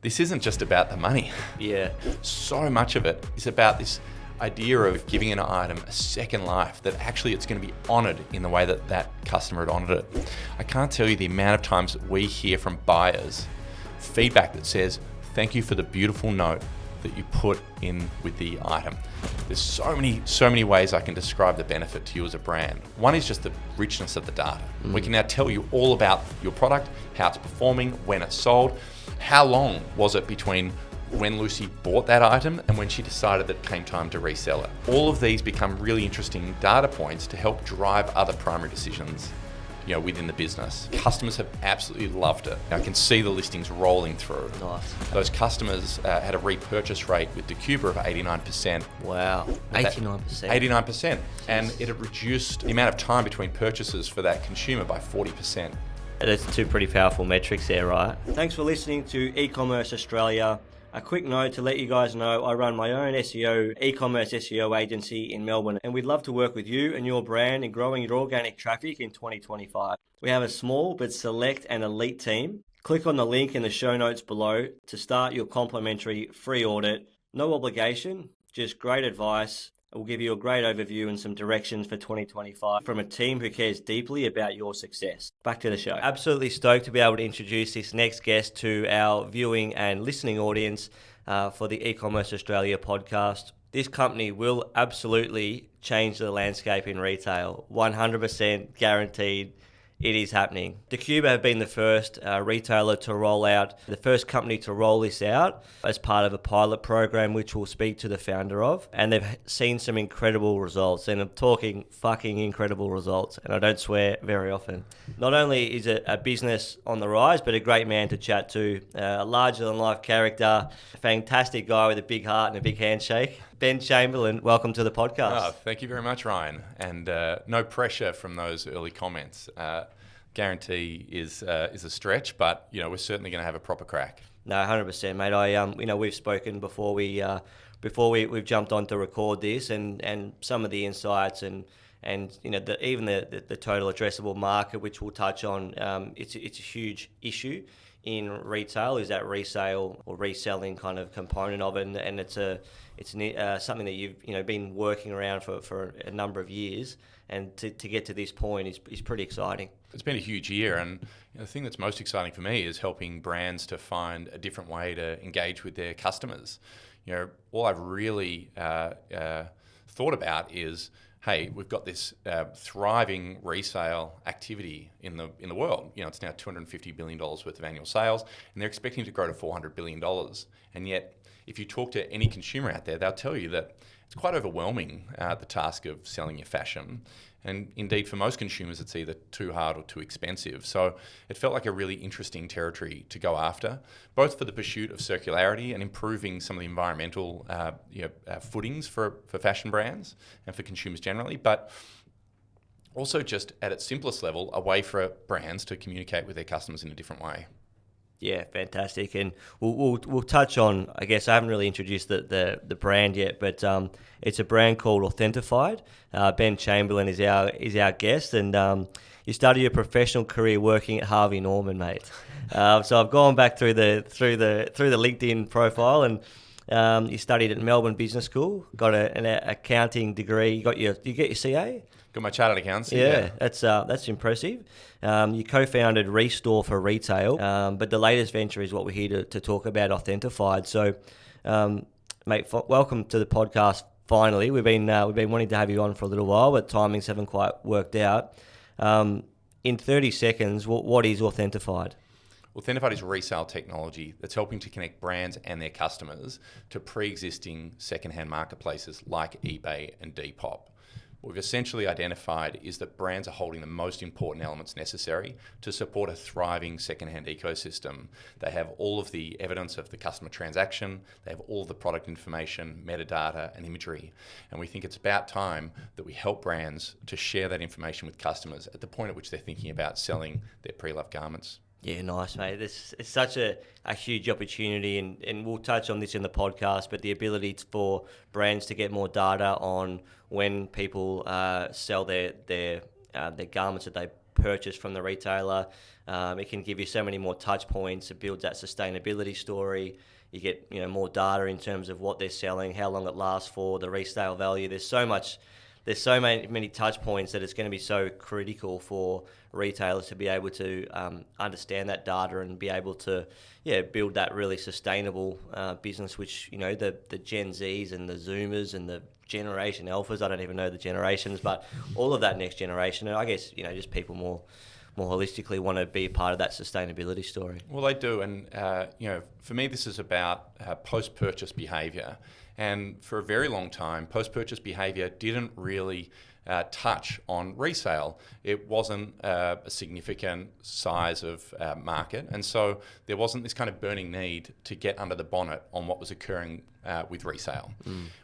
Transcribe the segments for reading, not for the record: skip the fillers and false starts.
this isn't just about the money. Yeah. So much of it is about this idea of giving an item a second life, that actually it's going to be honoured in the way that that customer had honoured it. I can't tell you the amount of times that we hear from buyers feedback that says, thank you for the beautiful note that you put in with the item. There's so many ways I can describe the benefit to you as a brand. One is just the richness of the data. We can now tell you all about your product, how it's performing, when it's sold, how long was it between when Lucy bought that item and when she decided that it came time to resell it. All of these become really interesting data points to help drive other primary decisions, within the business. Customers have absolutely loved it. I can see the listings rolling through. Nice. Those customers had a repurchase rate with Decuba of 89%. Wow, 89%. 89%. And it had reduced the amount of time between purchases for that consumer by 40%. That's two pretty powerful metrics there, right? Thanks for listening to eCommerce Australia. A quick note to let you guys know, I run my own e-commerce SEO agency in Melbourne, and we'd love to work with you and your brand in growing your organic traffic in 2025. We have a small but select and elite team. Click on the link in the show notes below to start your complimentary free audit. No obligation, just great advice. We'll give you a great overview and some directions for 2025 from a team who cares deeply about your success. Back to the show. Absolutely stoked to be able to introduce this next guest to our viewing and listening audience for the eCommerce Australia podcast. This company will absolutely change the landscape in retail. 100% guaranteed. It is happening. Decuba have been the first retailer to roll out, the first company to roll this out as part of a pilot program, which we'll speak to the founder of. And they've seen some incredible results. And I'm talking fucking incredible results. And I don't swear very often. Not only is it a business on the rise, but a great man to chat to, a larger than life character, a fantastic guy with a big heart and a big handshake. Ben Chamberlain, welcome to the podcast. Oh, thank you very much, Ryan. And no pressure from those early comments. Guarantee is a stretch, but we're certainly going to have a proper crack. No, 100%, mate. We've spoken before we've jumped on to record this, and some of the insights and even the total addressable market, which we'll touch on. It's a huge issue in retail, is that resale or reselling kind of component of it, and it's something that you've been working around for a number of years, and to get to this point is pretty exciting. It's been a huge year, and the thing that's most exciting for me is helping brands to find a different way to engage with their customers. All I've really thought about is, hey, we've got this thriving resale activity in the world. It's now $250 billion worth of annual sales, and they're expecting to grow to $400 billion. And yet, if you talk to any consumer out there, they'll tell you that it's quite overwhelming, the task of selling your fashion. And indeed, for most consumers, it's either too hard or too expensive. So it felt like a really interesting territory to go after, both for the pursuit of circularity and improving some of the environmental footings for fashion brands and for consumers generally, but also just at its simplest level, a way for brands to communicate with their customers in a different way. Yeah, fantastic. And we'll touch on, I guess I haven't really introduced the brand yet, but it's a brand called Authentified. Ben Chamberlain is our guest, and you started your professional career working at Harvey Norman, mate. So I've gone back through the LinkedIn profile, and you studied at Melbourne Business School, got an accounting degree. You get your CA? Got my chartered accountancy. Yeah, that's impressive. You co-founded Restore for Retail, but the latest venture is what we're here to talk about, Authentified. So, mate, welcome to the podcast. Finally, we've been wanting to have you on for a little while, but timings haven't quite worked out. In 30 seconds, what is Authentified? Authentified is resale technology that's helping to connect brands and their customers to pre-existing secondhand marketplaces like eBay and Depop. What we've essentially identified is that brands are holding the most important elements necessary to support a thriving secondhand ecosystem. They have all of the evidence of the customer transaction, they have all of the product information, metadata and imagery. And we think it's about time that we help brands to share that information with customers at the point at which they're thinking about selling their pre-loved garments. Yeah, nice, mate. It's such a huge opportunity, and we'll touch on this in the podcast, but the ability for brands to get more data on when people sell their garments that they purchase from the retailer. It can give you so many more touch points. It builds that sustainability story. You get more data in terms of what they're selling, how long it lasts for, the resale value. There's so many touch points that it's going to be so critical for retailers to be able to understand that data and be able to build that really sustainable business, which the Gen Zs and the Zoomers and the Generation Alphas, I don't even know the generations, but all of that next generation, and I guess just people more holistically want to be a part of that sustainability story. Well, they do, and for me, this is about post-purchase behaviour. And for a very long time, post-purchase behaviour didn't really touch on resale. It wasn't a significant size of market, and so there wasn't this kind of burning need to get under the bonnet on what was occurring with resale.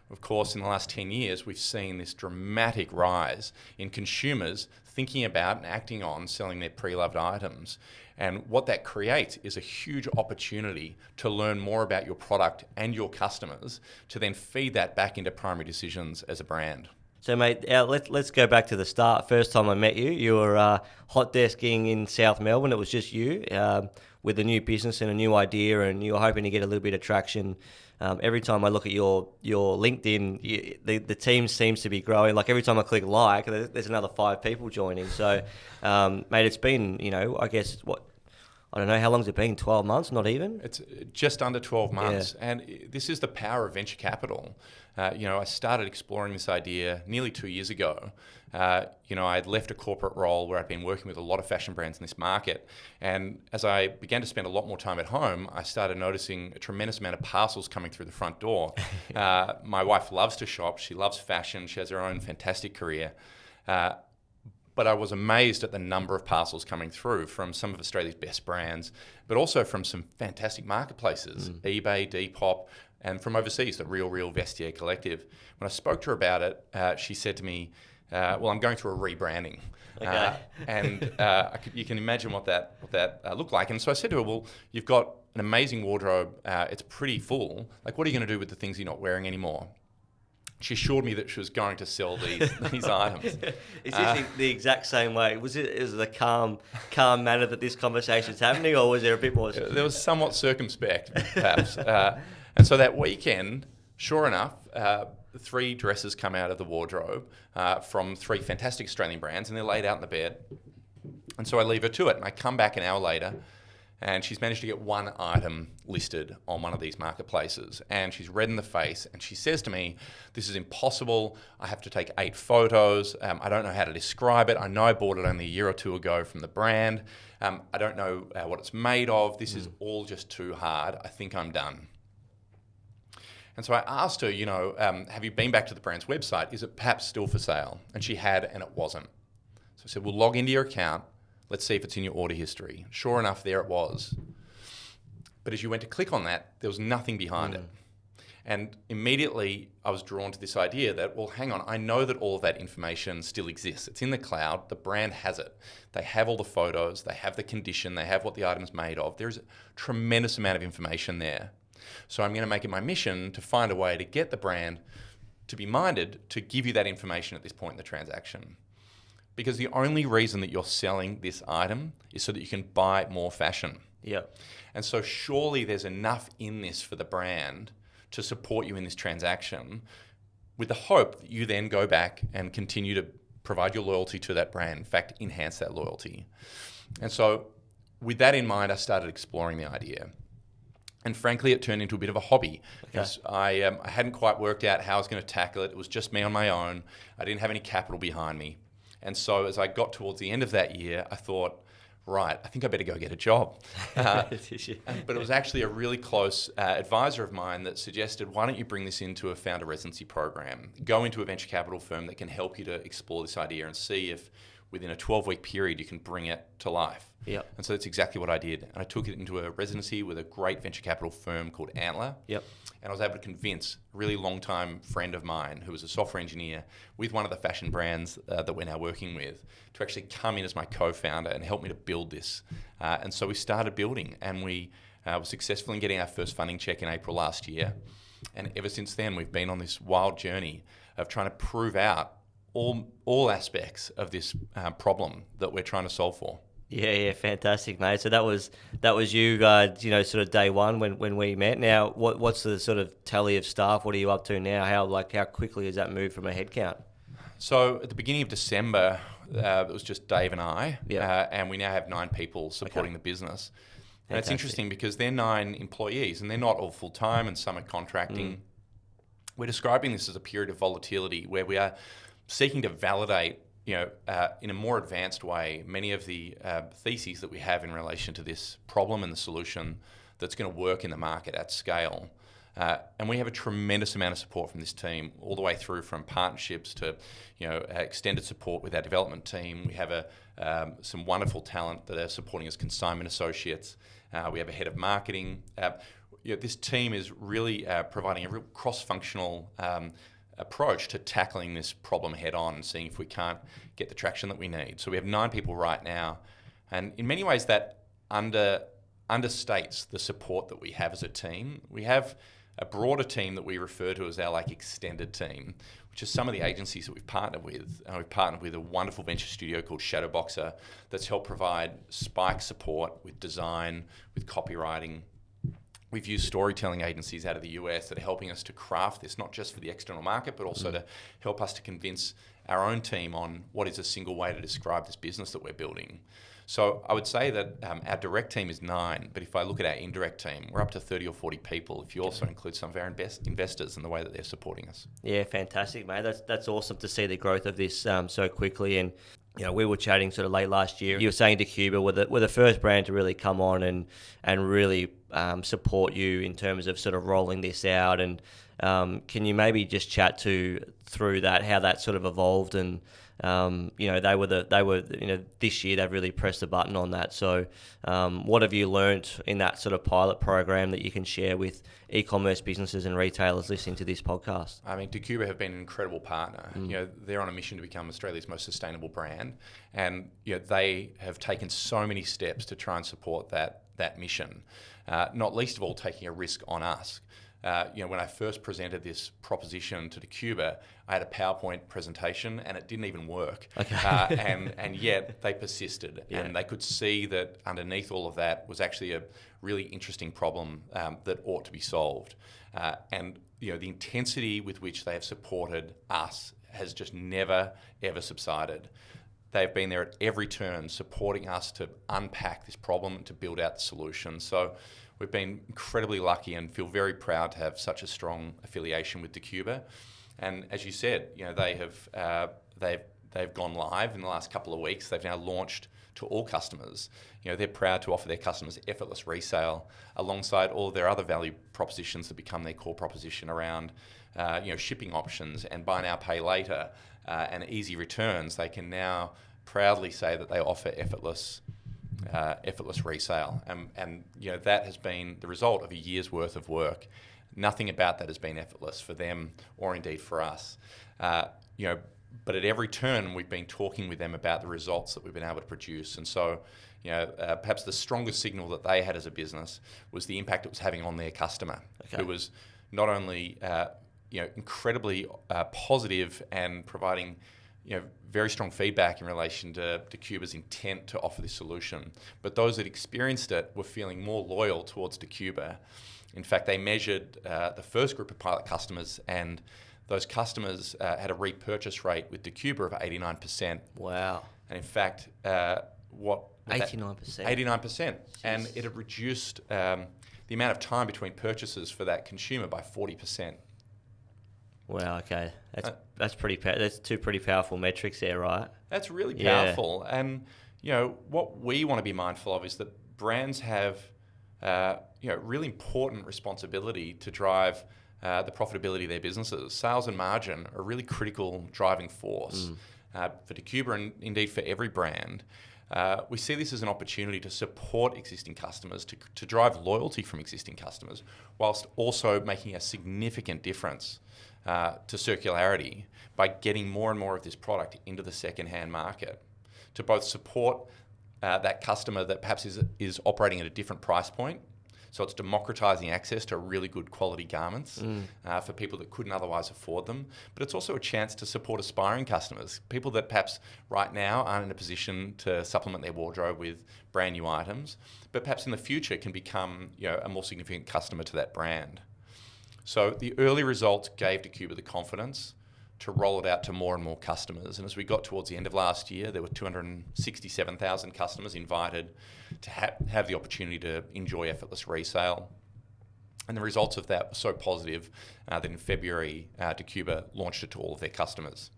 Of course, in the last 10 years, we've seen this dramatic rise in consumers thinking about and acting on selling their pre-loved items. And what that creates is a huge opportunity to learn more about your product and your customers to then feed that back into primary decisions as a brand. So, mate, let's go back to the start. First time I met you, you were hot desking in South Melbourne. It was just you with a new business and a new idea, and you were hoping to get a little bit of traction. Every time I look at your LinkedIn, the team seems to be growing. Like every time I click like, there's another 5 people joining. So, mate, it's been, I guess, I don't know, how long's it been? 12 months? Not even? It's just under 12 months. Yeah. And this is the power of venture capital. I started exploring this idea nearly 2 years ago. I had left a corporate role where I'd been working with a lot of fashion brands in this market. And as I began to spend a lot more time at home, I started noticing a tremendous amount of parcels coming through the front door. My wife loves to shop. She loves fashion. She has her own fantastic career. But I was amazed at the number of parcels coming through from some of Australia's best brands, but also from some fantastic marketplaces, eBay, Depop, and from overseas, the Real Vestiaire Collective. When I spoke to her about it, she said to me, well, I'm going through a rebranding. Okay. You can imagine what that looked like. And so I said to her, well, you've got an amazing wardrobe. It's pretty full. Like, what are you going to do with the things you're not wearing anymore? She assured me that she was going to sell these items. Is this the exact same way? Was it a calm manner that this conversation's happening, or was there a bit more? There was somewhat circumspect, perhaps. And so that weekend, sure enough, 3 dresses come out of the wardrobe from 3 fantastic Australian brands, and they're laid out in the bed. And so I leave her to it, and I come back an hour later, and she's managed to get 1 item listed on one of these marketplaces. And she's red in the face, and she says to me, this is impossible. I have to take 8 photos. I don't know how to describe it. I know I bought it only a year or 2 ago from the brand. I don't know what it's made of. This is all just too hard. I think I'm done. And so I asked her, have you been back to the brand's website? Is it perhaps still for sale? And she had, and it wasn't. So I said, well, log into your account. Let's see if it's in your order history. Sure enough, there it was. But as you went to click on that, there was nothing behind it. And immediately I was drawn to this idea that, well, hang on, I know that all of that information still exists. It's in the cloud. The brand has it. They have all the photos. They have the condition. They have what the item's made of. There's a tremendous amount of information there. So I'm going to make it my mission to find a way to get the brand to be minded to give you that information at this point in the transaction. Because the only reason that you're selling this item is so that you can buy more fashion. Yeah. And so surely there's enough in this for the brand to support you in this transaction, with the hope that you then go back and continue to provide your loyalty to that brand. In fact, enhance that loyalty. And so with that in mind, I started exploring the idea. And frankly, it turned into a bit of a hobby. Because I hadn't quite worked out how I was going to tackle it. It was just me on my own. I didn't have any capital behind me. And so as I got towards the end of that year, I thought, right, I think I better go get a job. But it was actually a really close advisor of mine that suggested, why don't you bring this into a founder residency program? Go into a venture capital firm that can help you to explore this idea and see if within a 12-week period you can bring it to life. Yep. And so that's exactly what I did. And I took it into a residency with a great venture capital firm called Antler. Yep. And I was able to convince a really long-time friend of mine who was a software engineer with one of the fashion brands that we're now working with to actually come in as my co-founder and help me to build this. And so we started building, and we were successful in getting our first funding check in April last year. And ever since then, we've been on this wild journey of trying to prove out all aspects of this problem that we're trying to solve for. Yeah, fantastic, mate. So that was you guys, sort of day one when we met. Now, what's the sort of tally of staff? What are you up to now? How quickly has that moved from a headcount? So at the beginning of December, it was just Dave and I, Yeah. and we now have 9 people supporting the business. And it's Fantastic. interesting because they're 9 employees, and they're not all full-time, and some are contracting. We're describing this as a period of volatility where we are seeking to validate, in a more advanced way, many of the theses that we have in relation to this problem and the solution that's going to work in the market at scale. And we have a tremendous amount of support from this team, all the way through from partnerships to, extended support with our development team. We have some wonderful talent that are supporting us, consignment associates. We have a head of marketing. This team is really providing a real cross-functional approach to tackling this problem head on and seeing if we can't get the traction that we need. So we have 9 people right now, and in many ways that understates the support that we have as a team. We have a broader team that we refer to as our extended team, which is some of the agencies that we've partnered with. We've partnered with a wonderful venture studio called Shadowboxer that's helped provide spike support with design, with copywriting. We've used storytelling agencies out of the US that are helping us to craft this, not just for the external market, but also to help us to convince our own team on what is a single way to describe this business that we're building. So I would say that our direct team is 9, but if I look at our indirect team, we're up to 30 or 40 people, if you also include some of our investors and the way that they're supporting us. Yeah, fantastic, mate. That's awesome to see the growth of this so quickly. And we were chatting sort of late last year. You were saying DeCuba were the first brand to really come on and really support you in terms of sort of rolling this out. And can you maybe just chat through that, how that sort of evolved? And they were this year they've really pressed the button on that. So what have you learnt in that sort of pilot program that you can share with e-commerce businesses and retailers listening to this podcast? I mean, DeCuba have been an incredible partner. They're on a mission to become Australia's most sustainable brand, and they have taken so many steps to try and support that mission. Not least of all, taking a risk on us. When I first presented this proposition to DeCuba, I had a PowerPoint presentation and it didn't even work. Okay. And yet they persisted, and they could see that underneath all of that was actually a really interesting problem that ought to be solved. And the intensity with which they have supported us has just never, ever subsided. They've been there at every turn, supporting us to unpack this problem and to build out the solution. So we've been incredibly lucky and feel very proud to have such a strong affiliation with DeCuba. And as you said, they've gone live in the last couple of weeks. They've now launched to all customers. They're proud to offer their customers effortless resale alongside all of their other value propositions that become their core proposition around shipping options and buy now, pay later and easy returns. They can now proudly say that they offer effortless resale, and that has been the result of a year's worth of work. Nothing about that has been effortless for them or indeed for us. But at every turn we've been talking with them about the results that we've been able to produce, and so perhaps the strongest signal that they had as a business was the impact it was having on their customer, who was not only incredibly positive and providing very strong feedback in relation to DeCuba's intent to offer this solution, but those that experienced it were feeling more loyal towards DeCuba. In fact, they measured the first group of pilot customers, and those customers had a repurchase rate with DeCuba of 89%. Wow. And in fact, 89%. 89%. And it had reduced the amount of time between purchases for that consumer by 40%. Wow, okay. That's two pretty powerful metrics there, right? That's really powerful. Yeah. And what we want to be mindful of is that brands have really important responsibility to drive the profitability of their businesses. Sales and margin are a really critical driving force for DeCuba and indeed for every brand. We see this as an opportunity to support existing customers, to drive loyalty from existing customers, whilst also making a significant difference to circularity by getting more and more of this product into the secondhand market, to both support that customer that perhaps is operating at a different price point. So it's democratizing access to really good quality garments for people that couldn't otherwise afford them. But it's also a chance to support aspiring customers, people that perhaps right now aren't in a position to supplement their wardrobe with brand new items, but perhaps in the future can become a more significant customer to that brand. So the early results gave Dacuba the confidence to roll it out to more and more customers. And as we got towards the end of last year, there were 267,000 customers invited to have the opportunity to enjoy effortless resale. And the results of that were so positive that in February, Dacuba launched it to all of their customers.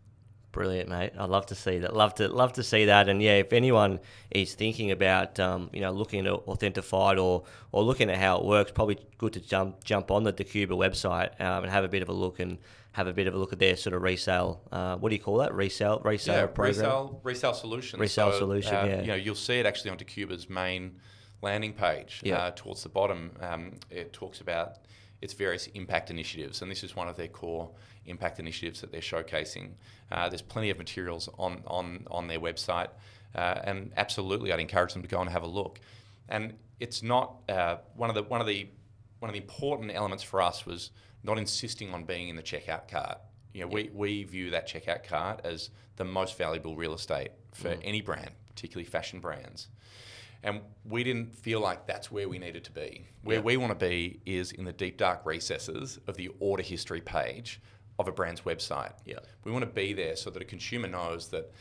Brilliant, mate. I'd love to see that. Love to see that. And yeah, if anyone is thinking about looking at Authentified or looking at how it works, probably good to jump on the Dacuba website and have a bit of a look at their sort of resale. What do you call that? Resale program. Resale solution. You'll see it actually on Dacuba's main landing page. Towards the bottom, it talks about its various impact initiatives, and this is one of their core impact initiatives that they're showcasing. There's plenty of materials on their website, and absolutely, I'd encourage them to go and have a look. And it's not one of the important elements for us was not insisting on being in the checkout cart. We view that checkout cart as the most valuable real estate for any brand, particularly fashion brands. And we didn't feel like that's where we needed to be. Where we want to be is in the deep, dark recesses of the order history page of a brand's website. We want to be there so that a consumer knows that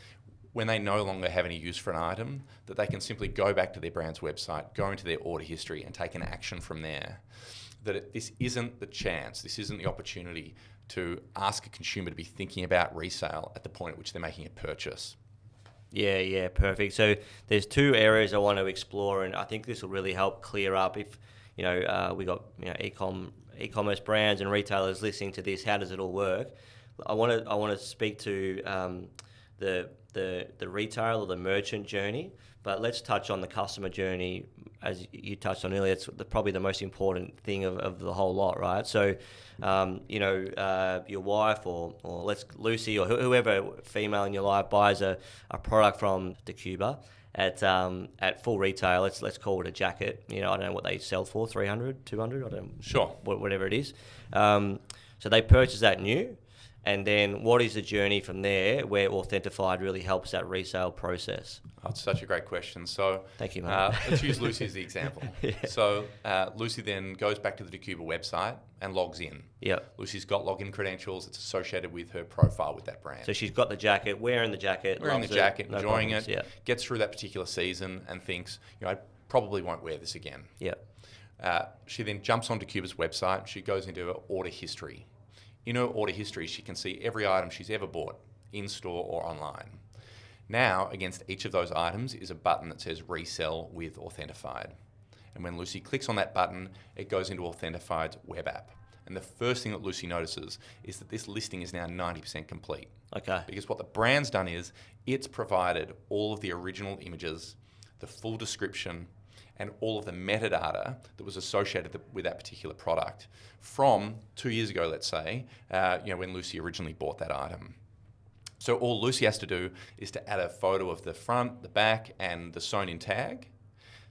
when they no longer have any use for an item, that they can simply go back to their brand's website, go into their order history and take an action from there. This isn't the chance, this isn't the opportunity to ask a consumer to be thinking about resale at the point at which they're making a purchase. Yeah, perfect. So there's two areas I want to explore, and I think this will really help clear up if we got e-commerce brands and retailers listening to this. How does it all work? I want to speak to the retail or the merchant journey, but let's touch on the customer journey as you touched on earlier. It's probably the most important thing of the whole lot, right? So, your wife or Lucy or whoever female in your life buys a product from Dacuba at full retail. Let's call it a jacket. I don't know what they sell for, 300, 200. I don't. Sure. Whatever it is. So they purchase that new. And then what is the journey from there where Authentified really helps that resale process? Oh, it's such a great question. So thank you, mate. Let's use Lucy as the example. So Lucy then goes back to the Dacuba website and logs in. Lucy's got login credentials. It's associated with her profile with that brand. So she's got the jacket, wearing the jacket, enjoying it, gets through that particular season and thinks, I probably won't wear this again. She then jumps on Dacuba's website. She goes into her order history. In her order history, she can see every item she's ever bought, in-store or online. Now, against each of those items is a button that says Resell with Authentified. And when Lucy clicks on that button, it goes into Authentified's web app. And the first thing that Lucy notices is that this listing is now 90% complete. Okay. Because what the brand's done is it's provided all of the original images, the full description, and all of the metadata that was associated with that particular product from 2 years ago, let's say, when Lucy originally bought that item. So all Lucy has to do is to add a photo of the front, the back, and the sewn-in tag,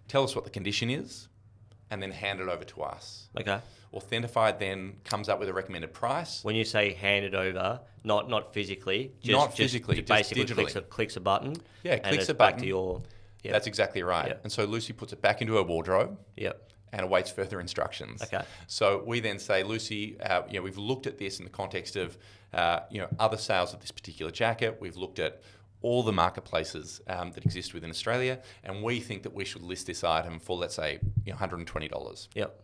tell us what the condition is, and then hand it over to us. Okay. Authentified then comes up with a recommended price. When you say hand it over, not physically, just basically digitally. clicks a button. Yeah, and clicks a back button. to your. Yep. That's exactly right. Yep. And so Lucy puts it back into her wardrobe. Yep. And awaits further instructions. Okay. So we then say, Lucy, we've looked at this in the context of, other sales of this particular jacket. We've looked at all the marketplaces that exist within Australia, and we think that we should list this item for, let's say, $120. Yep.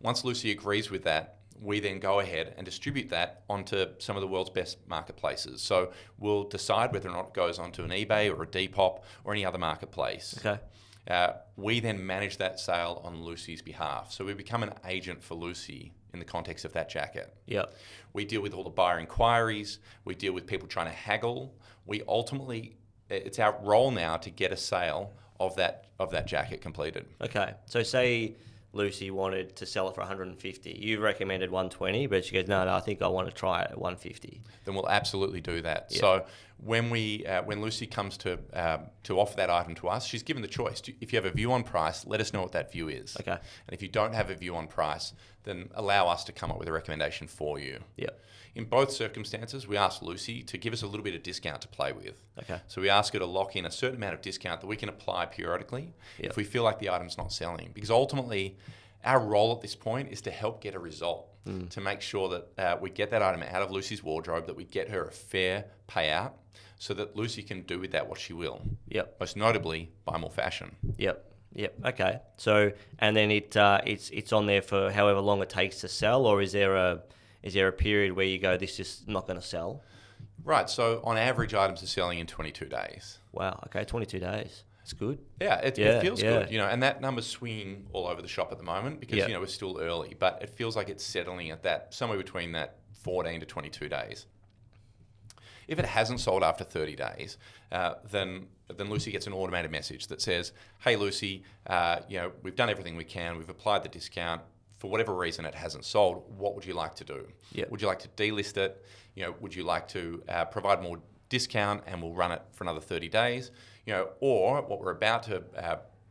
Once Lucy agrees with that, we then go ahead and distribute that onto some of the world's best marketplaces. So we'll decide whether or not it goes onto an eBay or a Depop or any other marketplace. Okay. We then manage that sale on Lucy's behalf. So we become an agent for Lucy in the context of that jacket. Yep. We deal with all the buyer inquiries. We deal with people trying to haggle. We ultimately, it's our role now to get a sale of that jacket completed. Okay. So say Lucy wanted to sell it for 150. You recommended 120, but she goes, no, I think I want to try it at 150. Then we'll absolutely do that. Yep. So when Lucy comes to offer that item to us, she's given the choice. If you have a view on price, let us know what that view is. Okay. And if you don't have a view on price, then allow us to come up with a recommendation for you. Yep. In both circumstances, we ask Lucy to give us a little bit of discount to play with. Okay. So we ask her to lock in a certain amount of discount that we can apply periodically if we feel like the item's not selling. Because ultimately, our role at this point is to help get a result, to make sure that we get that item out of Lucy's wardrobe, that we get her a fair payout, so that Lucy can do with that what she will. Yep. Most notably, buy more fashion. Yep. Okay. So, and then it's on there for however long it takes to sell, or is there a period where you go, this is not going to sell? Right. So on average, items are selling in 22 days. Wow. Okay. 22 days. It's good. Yeah, it feels good, and that number's swinging all over the shop at the moment because, we're still early, but it feels like it's settling at that, somewhere between that 14 to 22 days. If it hasn't sold after 30 days, then Lucy gets an automated message that says, hey, Lucy, we've done everything we can. We've applied the discount. For whatever reason it hasn't sold, what would you like to do? Yep. Would you like to delist it? Would you like to provide more discount and we'll run it for another 30 days? Or what we're about to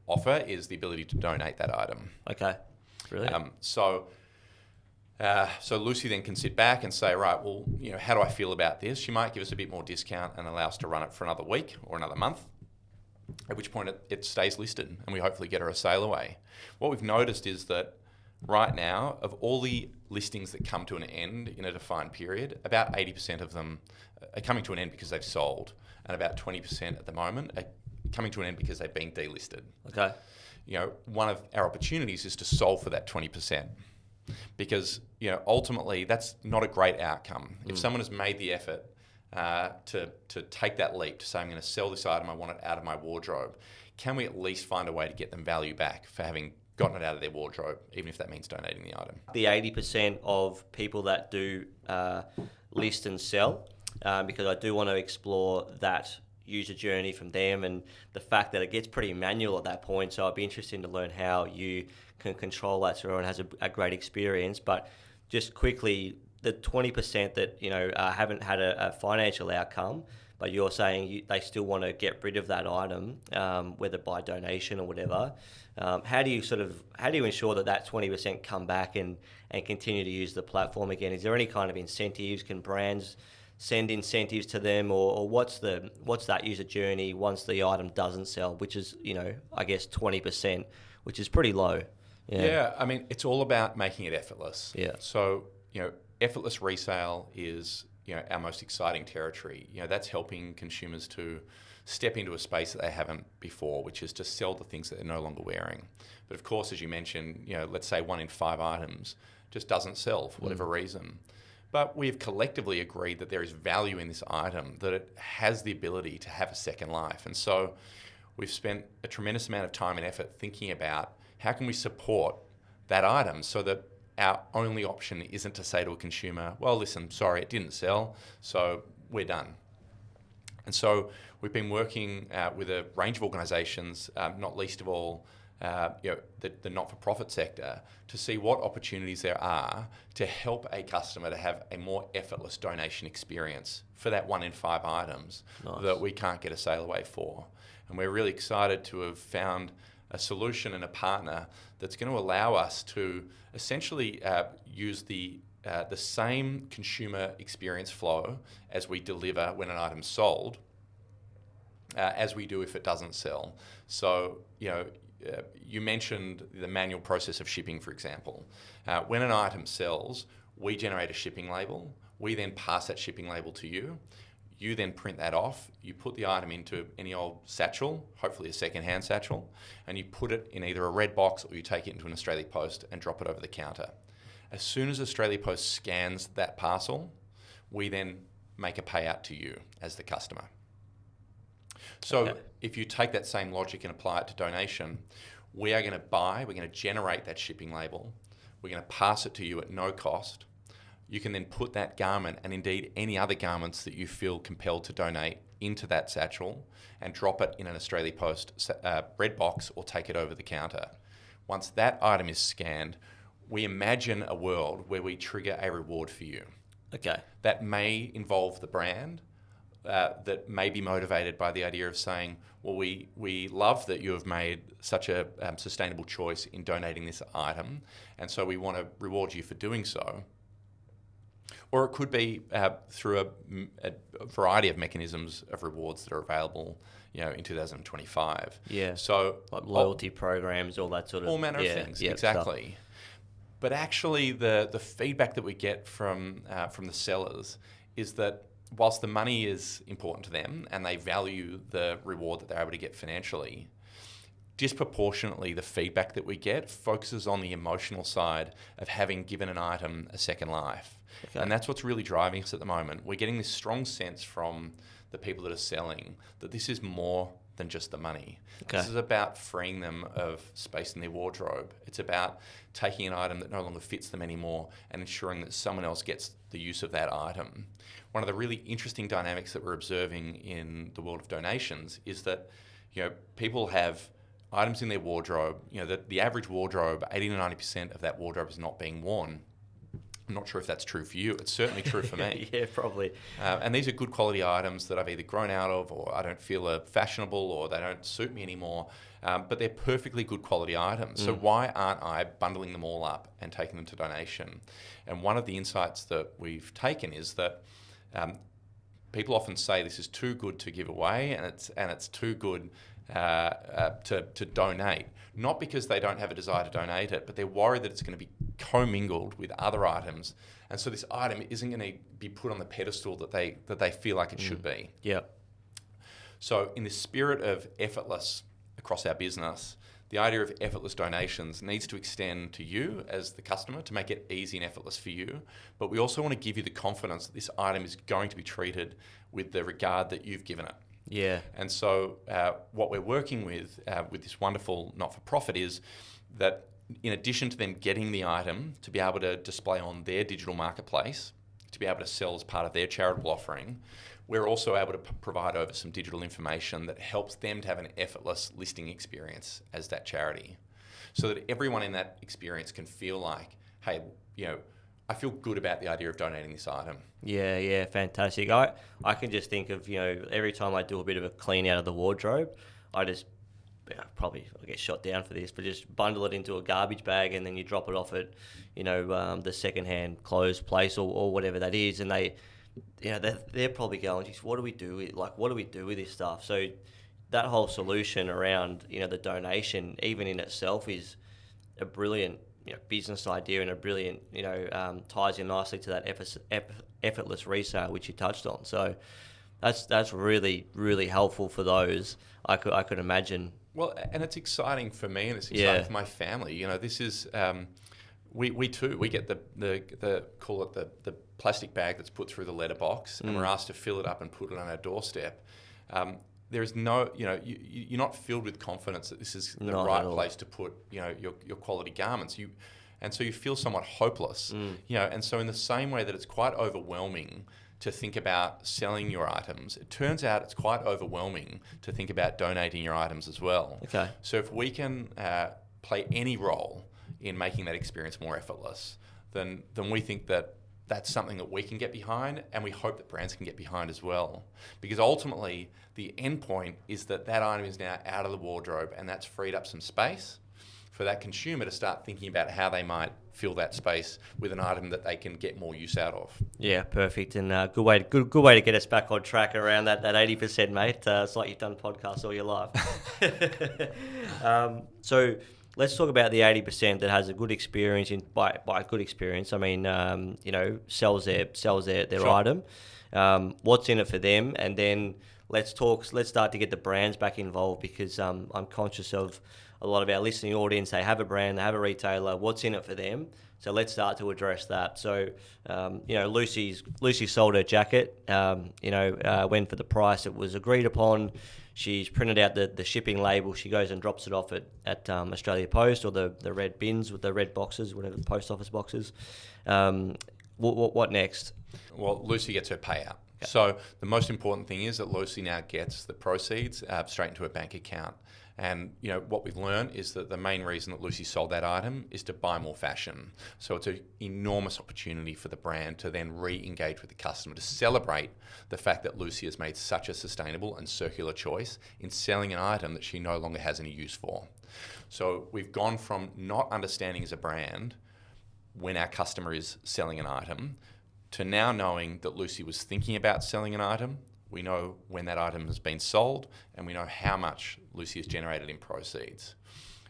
offer is the ability to donate that item. Okay, brilliant. So Lucy then can sit back and say, right, well, how do I feel about this? She might give us a bit more discount and allow us to run it for another week or another month, at which point it stays listed and we hopefully get her a sale away. What we've noticed is that right now, of all the listings that come to an end in a defined period, about 80% of them are coming to an end because they've sold, and about 20% at the moment are coming to an end because they've been delisted. Okay. One of our opportunities is to solve for that 20%. Because, ultimately that's not a great outcome. If someone has made the effort to take that leap, to say, I'm going to sell this item, I want it out of my wardrobe, can we at least find a way to get them value back for having gotten it out of their wardrobe, even if that means donating the item? The 80% of people that do list and sell, because I do want to explore that user journey from them and the fact that it gets pretty manual at that point. So I'd be interested to learn how you can control that so everyone has a great experience. But just quickly, the 20% that haven't had a financial outcome, but you're saying they still want to get rid of that item, whether by donation or whatever. How do you ensure that 20% come back and continue to use the platform again? Is there any kind of incentives? Can brands send incentives to them, or what's that user journey once the item doesn't sell, which is I guess 20%, which is pretty low. Yeah, I mean, it's all about making it effortless. Yeah. So effortless resale is our most exciting territory. That's helping consumers to step into a space that they haven't before, which is to sell the things that they're no longer wearing. But of course, as you mentioned, let's say 1 in 5 items just doesn't sell for whatever reason. But we've collectively agreed that there is value in this item, that it has the ability to have a second life. And so we've spent a tremendous amount of time and effort thinking about how can we support that item so that our only option isn't to say to a consumer, well, listen, sorry, it didn't sell, so we're done. And so we've been working with a range of organisations, not least of all the not-for-profit sector, to see what opportunities there are to help a customer to have a more effortless donation experience for that 1 in 5 items that we can't get a sale away for. And we're really excited to have found a solution and a partner that's going to allow us to essentially use the same consumer experience flow as we deliver when an item's sold, as we do if it doesn't sell. So, you mentioned the manual process of shipping, for example. When an item sells, we generate a shipping label. We then pass that shipping label to you. You then print that off. You put the item into any old satchel, hopefully a secondhand satchel, and you put it in either a red box or you take it into an Australia Post and drop it over the counter. As soon as Australia Post scans that parcel, we then make a payout to you as the customer. So if you take that same logic and apply it to donation, we're going to generate that shipping label. We're going to pass it to you at no cost. You can then put that garment, and indeed any other garments that you feel compelled to donate, into that satchel and drop it in an Australia Post red box or take it over the counter. Once that item is scanned, we imagine a world where we trigger a reward for you. Okay. That may involve the brand, that may be motivated by the idea of saying, well, we love that you have made such a sustainable choice in donating this item, and so we want to reward you for doing so. Or it could be through a variety of mechanisms of rewards that are available, in 2025. Yeah. So like loyalty programs, all that sort of all manner of things. Exactly. Stuff. But actually, the feedback that we get from the sellers is that whilst the money is important to them and they value the reward that they're able to get financially, disproportionately the feedback that we get focuses on the emotional side of having given an item a second life. Okay. And that's what's really driving us at the moment. We're getting this strong sense from the people that are selling that this is more than just the money. Okay. This is about freeing them of space in their wardrobe. It's about taking an item that no longer fits them anymore and ensuring that someone else gets the use of that item. One of the really interesting dynamics that we're observing in the world of donations is that, people have items in their wardrobe, the average wardrobe, 80 to 90% of that wardrobe is not being worn. I'm not sure if that's true for you. It's certainly true for me. Yeah, probably. And these are good quality items that I've either grown out of, or I don't feel are fashionable, or they don't suit me anymore. But they're perfectly good quality items. So why aren't I bundling them all up and taking them to donation? And one of the insights that we've taken is that people often say this is too good to give away, and it's too good to donate. Not because they don't have a desire to donate it, but they're worried that it's going to be commingled with other items, and so this item isn't going to be put on the pedestal that they feel like it should be. Yeah. So in the spirit of effortless across our business, the idea of effortless donations needs to extend to you as the customer to make it easy and effortless for you. But we also want to give you the confidence that this item is going to be treated with the regard that you've given it. Yeah. And so what we're working with this wonderful not-for-profit is that in addition to them getting the item to be able to display on their digital marketplace, to be able to sell as part of their charitable offering, we're also able to provide over some digital information that helps them to have an effortless listing experience as that charity, so that everyone in that experience can feel like, hey, I feel good about the idea of donating this item. Yeah, fantastic. I can just think of, every time I do a bit of a clean out of the wardrobe, I just probably I'll get shot down for this, but just bundle it into a garbage bag and then you drop it off at, the secondhand clothes place or whatever that is, and they're probably going, geez, what do we do with this stuff? So that whole solution around, the donation, even in itself, is a brilliant business idea, and a brilliant, ties in nicely to that effortless resale, which you touched on. So that's really, really helpful for those. I could imagine. Well, and it's exciting for me, and it's exciting for my family. This is we too get the call it the plastic bag that's put through the letterbox, and we're asked to fill it up and put it on our doorstep. There is no, you're not filled with confidence that this is the right place to put, your quality garments. And so you feel somewhat hopeless, And so in the same way that it's quite overwhelming to think about selling your items, it turns out it's quite overwhelming to think about donating your items as well. Okay. So if we can play any role in making that experience more effortless, then we think that that's something that we can get behind, and we hope that brands can get behind as well. Because ultimately, the end point is that item is now out of the wardrobe, and that's freed up some space for that consumer to start thinking about how they might fill that space with an item that they can get more use out of. Yeah, perfect. And good way to get us back on track around that 80%, mate. It's like you've done podcasts all your life. So let's talk about the 80% that has a good experience. By a good experience, I mean sells their item. What's in it for them, and then let's start to get the brands back involved, because I'm conscious of a lot of our listening audience. They have a brand, they have a retailer. What's in it for them? So let's start to address that. So Lucy sold her jacket. Went for the price that was agreed upon. She's printed out the shipping label. She goes and drops it off at Australia Post, or the red bins with the red boxes, whatever, the post office boxes. What next? Well, Lucy gets her payout. Okay. So the most important thing is that Lucy now gets the proceeds straight into her bank account. And what we've learned is that the main reason that Lucy sold that item is to buy more fashion. So it's an enormous opportunity for the brand to then re-engage with the customer, to celebrate the fact that Lucy has made such a sustainable and circular choice in selling an item that she no longer has any use for. So we've gone from not understanding as a brand when our customer is selling an item to now knowing that Lucy was thinking about selling an item. We know when that item has been sold, and we know how much Lucy has generated in proceeds.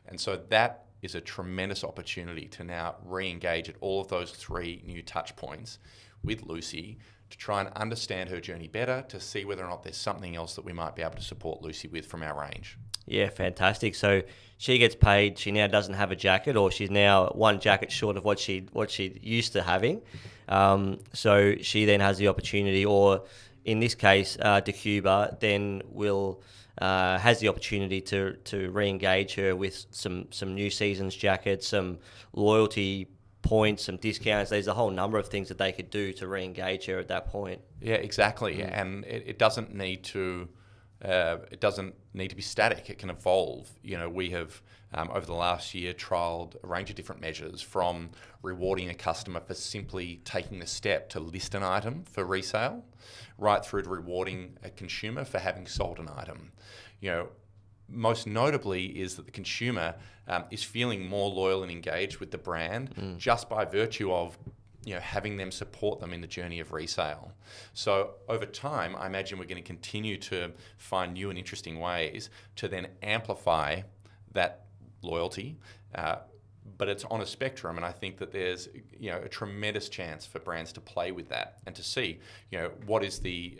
And so that is a tremendous opportunity to now re-engage at all of those 3 new touch points with Lucy to try and understand her journey better, to see whether or not there's something else that we might be able to support Lucy with from our range. Yeah, fantastic. So she gets paid. She now doesn't have a jacket, or she's now one jacket short of what she used to having. So she then has the opportunity, or in this case, Decuba then has the opportunity to re-engage her with some new seasons jackets, some loyalty points, some discounts. There's a whole number of things that they could do to re-engage her at that point. Yeah, exactly. And it doesn't need to. It doesn't need to be static. It can evolve. We have over the last year trialled a range of different measures, from rewarding a customer for simply taking the step to list an item for resale, right through to rewarding a consumer for having sold an item. Most notably is that the consumer is feeling more loyal and engaged with the brand just by virtue of having them support them in the journey of resale. So over time, I imagine we're going to continue to find new and interesting ways to then amplify that loyalty, but it's on a spectrum, and I think that there's a tremendous chance for brands to play with that and to see what is the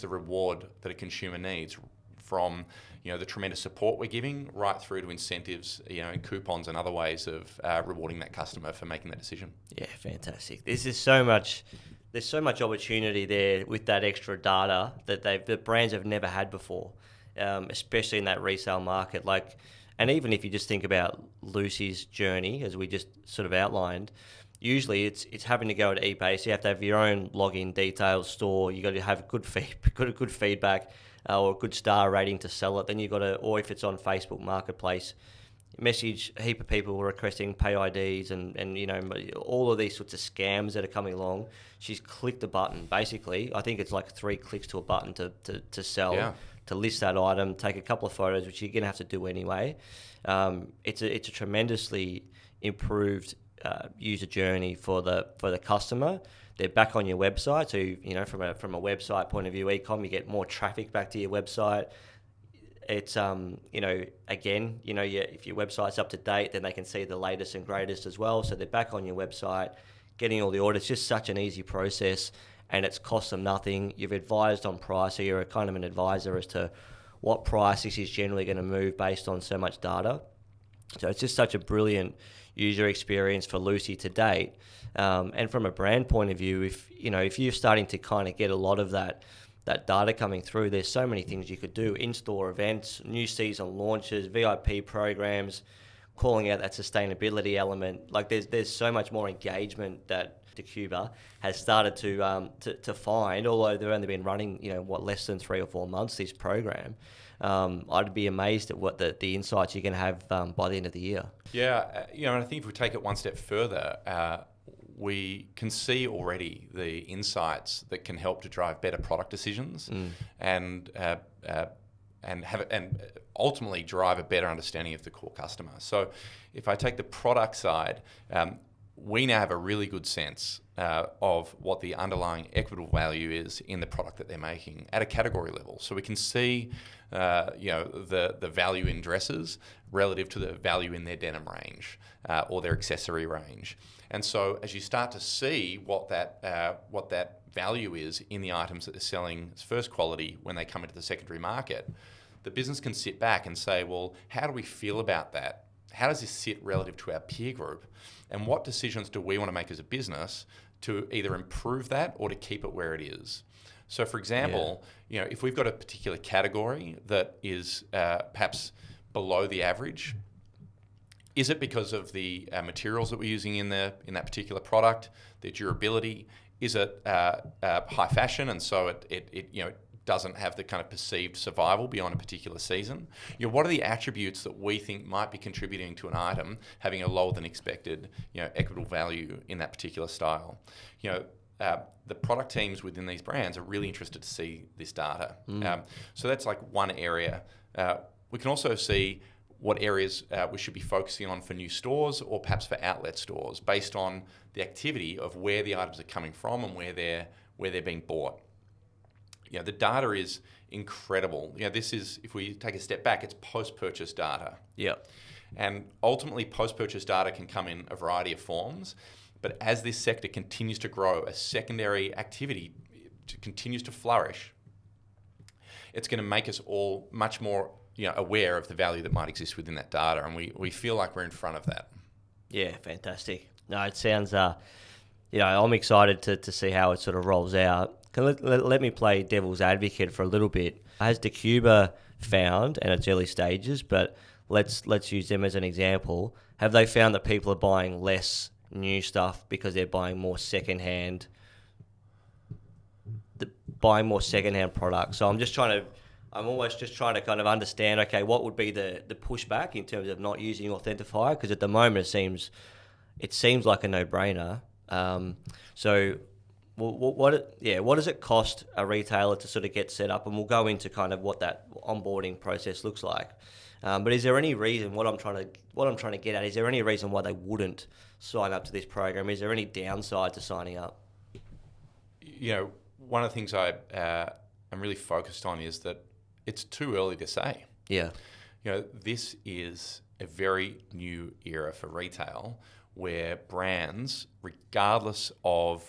reward that a consumer needs, from the tremendous support we're giving right through to incentives, and coupons and other ways of rewarding that customer for making that decision. Yeah, fantastic. There's so much opportunity there with that extra data that the brands have never had before, especially in that resale market. And even if you just think about Lucy's journey, as we just sort of outlined, usually it's having to go to eBay, so you have to have your own login details, store. You got to have good feedback. Or a good star rating to sell it. Then you got to, or if it's on Facebook Marketplace, message a heap of people requesting pay IDs and all of these sorts of scams that are coming along. She's clicked a button. Basically, I think it's like 3 clicks to a button to sell, to list that item, take a couple of photos, which you're going to have to do anyway. It's a tremendously improved user journey for the customer. They're back on your website, so from a website point of view, e-com, you get more traffic back to your website. It's again, if your website's up to date, then they can see the latest and greatest as well. So they're back on your website, getting all the orders. It's just such an easy process, and it's cost them nothing. You've advised on price, so you're a kind of an advisor as to what price this is generally going to move based on so much data. So it's just such a brilliant user experience for Lucy to date. And from a brand point of view, if you're starting to kind of get a lot of that data coming through, there's so many things you could do: in-store events, new season launches, VIP programs, calling out that sustainability element. There's so much more engagement that Decuba has started to find, although they've only been running less than 3 or 4 months, this program. I'd be amazed at what the insights you're going to have by the end of the year. Yeah, and I think if we take it one step further, we can see already the insights that can help to drive better product decisions and ultimately drive a better understanding of the core customer. So if I take the product side, we now have a really good sense of what the underlying equitable value is in the product that they're making at a category level. So we can see the value in dresses relative to the value in their denim range or their accessory range. And so as you start to see what that value is in the items that they're selling as first quality when they come into the secondary market, the business can sit back and say, well, how do we feel about that? How does this sit relative to our peer group? And what decisions do we want to make as a business to either improve that or to keep it where it is? So for example, if we've got a particular category that is perhaps below the average, is it because of the materials that we're using in that particular product, the durability? Is it high fashion, and so it doesn't have the kind of perceived survival beyond a particular season. What are the attributes that we think might be contributing to an item having a lower than expected, equitable value in that particular style? The product teams within these brands are really interested to see this data. So that's like one area. We can also see what areas we should be focusing on for new stores or perhaps for outlet stores based on the activity of where the items are coming from and where they're being bought. The data is incredible. This is, if we take a step back, it's post-purchase data. Yeah. And ultimately, post-purchase data can come in a variety of forms. But as this sector continues to grow, as secondary activity continues to flourish, it's going to make us all much more aware of the value that might exist within that data. And we feel like we're in front of that. Yeah, fantastic. No, it sounds, I'm excited to see how it sort of rolls out. Let me play devil's advocate for a little bit. Has Decuba found, and it's early stages, but let's use them as an example, have they found that people are buying less new stuff because they're buying more secondhand products? So I'm almost just trying to kind of understand, okay, what would be the pushback in terms of not using Authentified? Because at the moment it seems like a no-brainer. So what does it cost a retailer to sort of get set up? And we'll go into kind of what that onboarding process looks like. But is there any reason, what I'm trying to get at, is there any reason why they wouldn't sign up to this program? Is there any downside to signing up? One of the things I'm really focused on is that it's too early to say. Yeah. This is a very new era for retail where brands, regardless of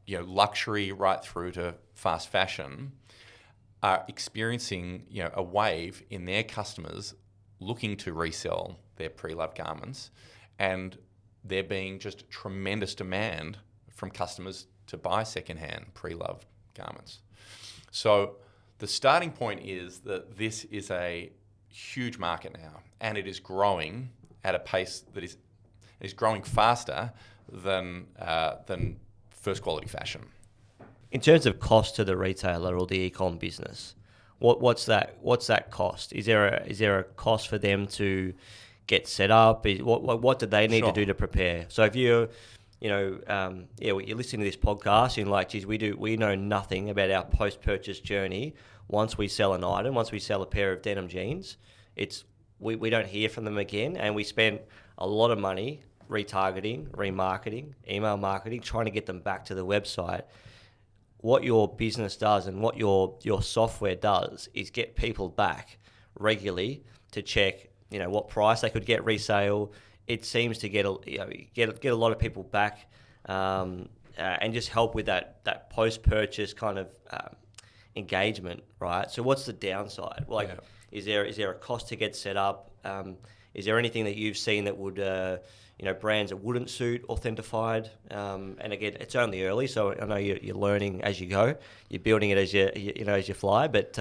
luxury right through to fast fashion, are experiencing a wave in their customers looking to resell their pre-loved garments, and there being just tremendous demand from customers to buy secondhand pre-loved garments. So the starting point is that this is a huge market now, and it is growing at a pace that is growing faster than first quality fashion. In terms of cost to the retailer or the e-com business, what's that cost? Is there a cost for them to get set up? What do they need to do to prepare? So if you're listening to this podcast and like, geez, we know nothing about our post-purchase journey. Once we sell an item, once we sell a pair of denim jeans, we don't hear from them again, and we spend a lot of money retargeting, remarketing, email marketing, trying to get them back to the website. What your business does and what your software does is get people back regularly to check, what price they could get resale. It seems to get a lot of people back, and just help with that post-purchase kind of engagement, right? So what's the downside? Is there a cost to get set up? Is there anything that you've seen that would brands that wouldn't suit Authentified? And again, it's only early, so I know you're learning as you go. You're building it as you fly. But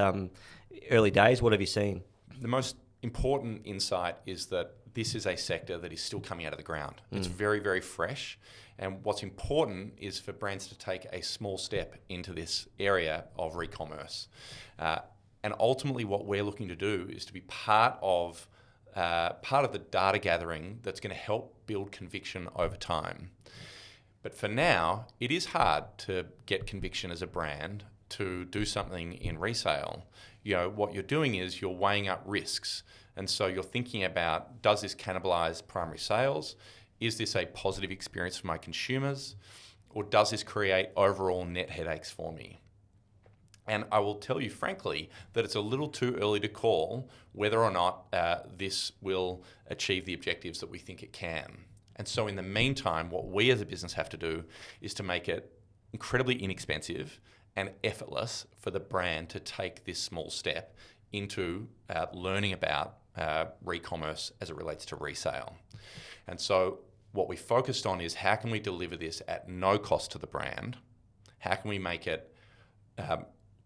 early days, what have you seen? The most important insight is that this is a sector that is still coming out of the ground. It's very, very fresh. And what's important is for brands to take a small step into this area of e-commerce. And ultimately, what we're looking to do is to be part of the data gathering that's going to help build conviction over time. But for now, it is hard to get conviction as a brand to do something in resale. What you're doing is you're weighing up risks. And so you're thinking about, does this cannibalize primary sales? Is this a positive experience for my consumers? Or does this create overall net headaches for me? And I will tell you frankly that it's a little too early to call whether or not this will achieve the objectives that we think it can. And so in the meantime, what we as a business have to do is to make it incredibly inexpensive and effortless for the brand to take this small step into learning about re-commerce as it relates to resale. And so what we focused on is, how can we deliver this at no cost to the brand? How can we make it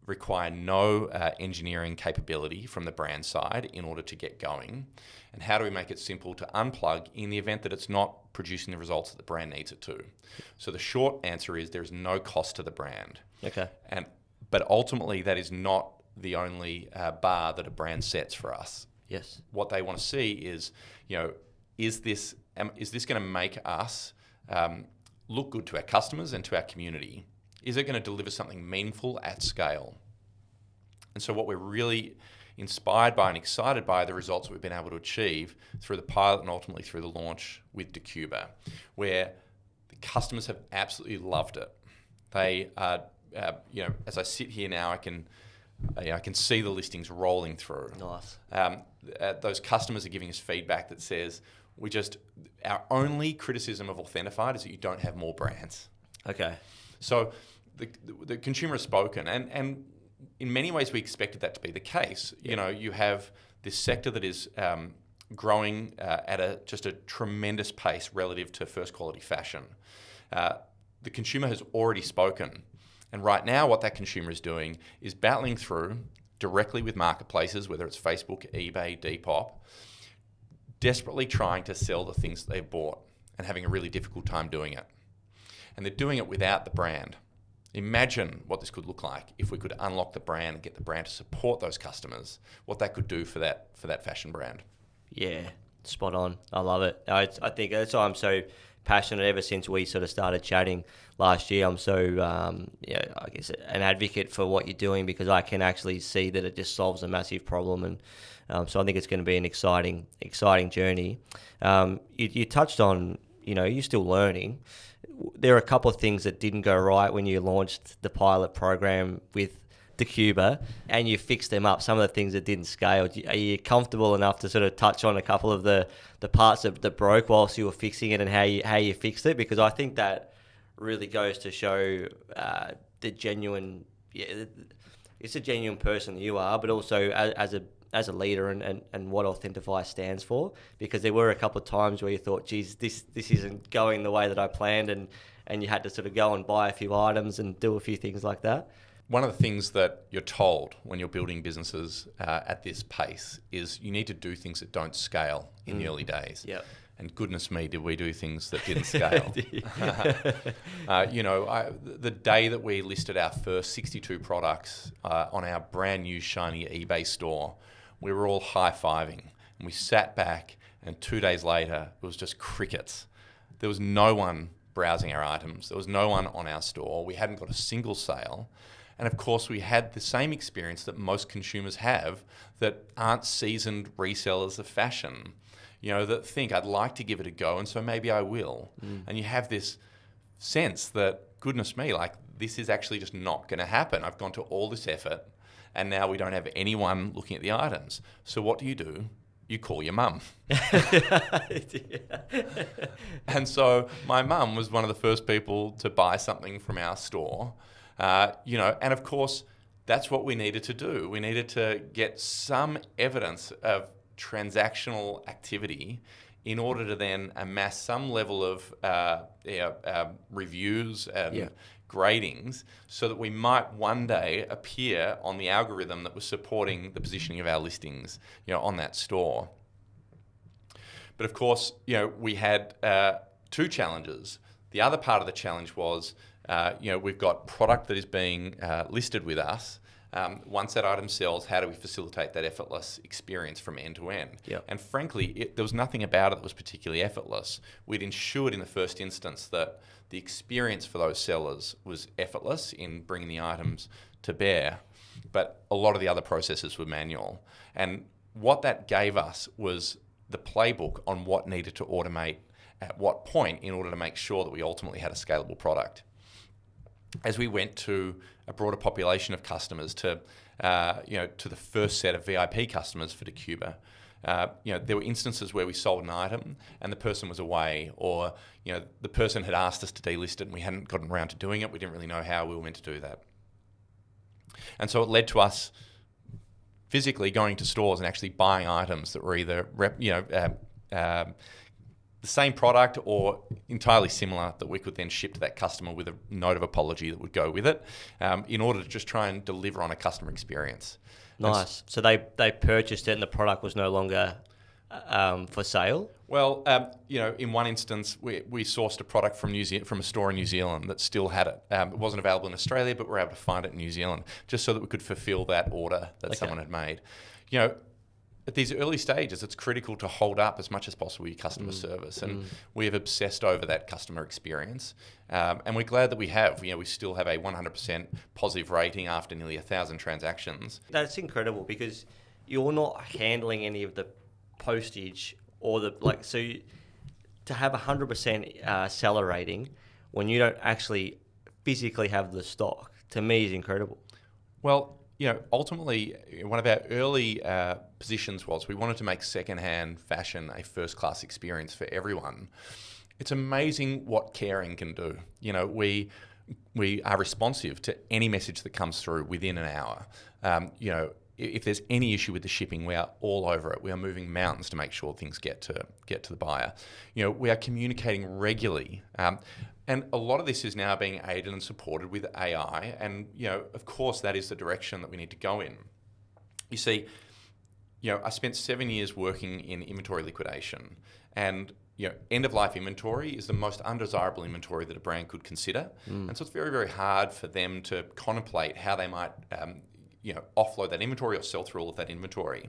require no engineering capability from the brand side in order to get going? And how do we make it simple to unplug in the event that it's not producing the results that the brand needs it to? So the short answer is, there's no cost to the brand. Okay. But ultimately, that is not the only bar that a brand sets for us. Yes. What they want to see is, is this going to make us look good to our customers and to our community? Is it going to deliver something meaningful at scale? And so what we're really inspired by and excited by the results that we've been able to achieve through the pilot and ultimately through the launch with Decuba, where the customers have absolutely loved it. They are, as I sit here now, I can see the listings rolling through. Nice. Those customers are giving us feedback that says, our only criticism of Authentified is that you don't have more brands. Okay. So the consumer has spoken, and in many ways we expected that to be the case. Yep. You have this sector that is growing at just a tremendous pace relative to first quality fashion. The consumer has already spoken, and right now what that consumer is doing is battling through directly with marketplaces, whether it's Facebook, eBay, Depop, desperately trying to sell the things that they've bought and having a really difficult time doing it. And they're doing it without the brand. Imagine what this could look like if we could unlock the brand and get the brand to support those customers, what that could do for that fashion brand. Yeah, spot on. I love it. I think that's why I'm so passionate ever since we sort of started chatting last year. I'm so, I guess, an advocate for what you're doing because I can actually see that it just solves a massive problem. And so I think it's going to be an exciting journey. You touched on, you're still learning. There are a couple of things that didn't go right when you launched the pilot program with Decuba, and you fixed them up. Some of the things that didn't scale. Are you comfortable enough to sort of touch on a couple of the parts that broke whilst you were fixing it and how you fixed it? Because I think that really goes to show the genuine. Yeah, it's a genuine person that you are, but also as a leader and what Authentified stands for, because there were a couple of times where you thought, geez, this isn't going the way that I planned, and you had to sort of go and buy a few items and do a few things like that. One of the things that you're told when you're building businesses at this pace is you need to do things that don't scale in the early days. Yep. And goodness me, did we do things that didn't scale. The day that we listed our first 62 products on our brand new shiny eBay store, we were all high-fiving. And we sat back, and 2 days later, it was just crickets. There was no one browsing our items. There was no one on our store. We hadn't got a single sale. And of course, we had the same experience that most consumers have that aren't seasoned resellers of fashion, that think, I'd like to give it a go, and so maybe I will. And you have this sense that, goodness me, this is actually just not going to happen. I've gone to all this effort, and now we don't have anyone looking at the items. So what do? You call your mum. And so my mum was one of the first people to buy something from our store. And of course, that's what we needed to do. We needed to get some evidence of transactional activity in order to then amass some level of reviews and gradings so that we might one day appear on the algorithm that was supporting the positioning of our listings, on that store. But of course, we had two challenges. The other part of the challenge was we've got product that is being listed with us. Once that item sells, how do we facilitate that effortless experience from end to end? Yep. And frankly, there was nothing about it that was particularly effortless. We'd ensured in the first instance that the experience for those sellers was effortless in bringing the items to bear, but a lot of the other processes were manual. And what that gave us was the playbook on what needed to automate at what point in order to make sure that we ultimately had a scalable product. As we went to a broader population of customers, to the first set of VIP customers for Decuba, there were instances where we sold an item and the person was away, or the person had asked us to delist it and we hadn't gotten around to doing it. We didn't really know how we were meant to do that, and so it led to us physically going to stores and actually buying items that were either the same product or entirely similar that we could then ship to that customer with a note of apology that would go with it, in order to just try and deliver on a customer experience. Nice. So they purchased it and the product was no longer for sale? Well, in one instance, we sourced a product from from a store in New Zealand that still had it. It wasn't available in Australia, but we were able to find it in New Zealand, just so that we could fulfill that order that someone had made. At these early stages, it's critical to hold up as much as possible your customer service, and we have obsessed over that customer experience. And we're glad that we have. We still have a 100% positive rating after nearly 1,000 transactions. That's incredible because you're not handling any of the postage or to have 100% seller rating when you don't actually physically have the stock, to me is incredible. Well, ultimately, one of our early positions was we wanted to make secondhand fashion a first-class experience for everyone. It's amazing what caring can do. We are responsive to any message that comes through within an hour. If there's any issue with the shipping, we are all over it. We are moving mountains to make sure things get to the buyer. We are communicating regularly. And a lot of this is now being aided and supported with AI. And, of course, that is the direction that we need to go in. You see, I spent 7 years working in inventory liquidation. And, end-of-life inventory is the most undesirable inventory that a brand could consider. And so it's very, very hard for them to contemplate how they might, offload that inventory or sell through all of that inventory.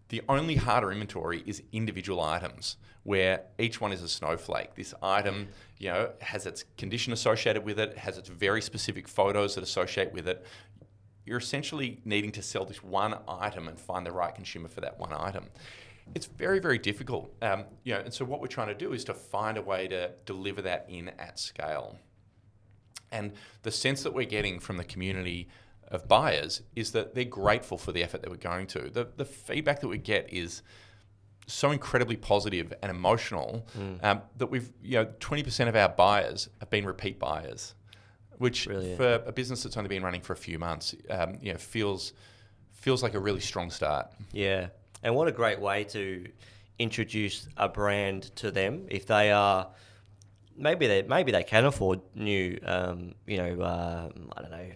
The only harder inventory is individual items, where each one is a snowflake. This item, has its condition associated with it, has its very specific photos that associate with it. You're essentially needing to sell this one item and find the right consumer for that one item. It's very, very difficult. And so what we're trying to do is to find a way to deliver that in at scale. And the sense that we're getting from the community of buyers is that they're grateful for the effort that we're going to. The feedback that we get is so incredibly positive and emotional that we've 20% of our buyers have been repeat buyers, which Brilliant. For a business that's only been running for a few months, feels like a really strong start. Yeah, and what a great way to introduce a brand to them if they are. Maybe they can afford new, I don't know,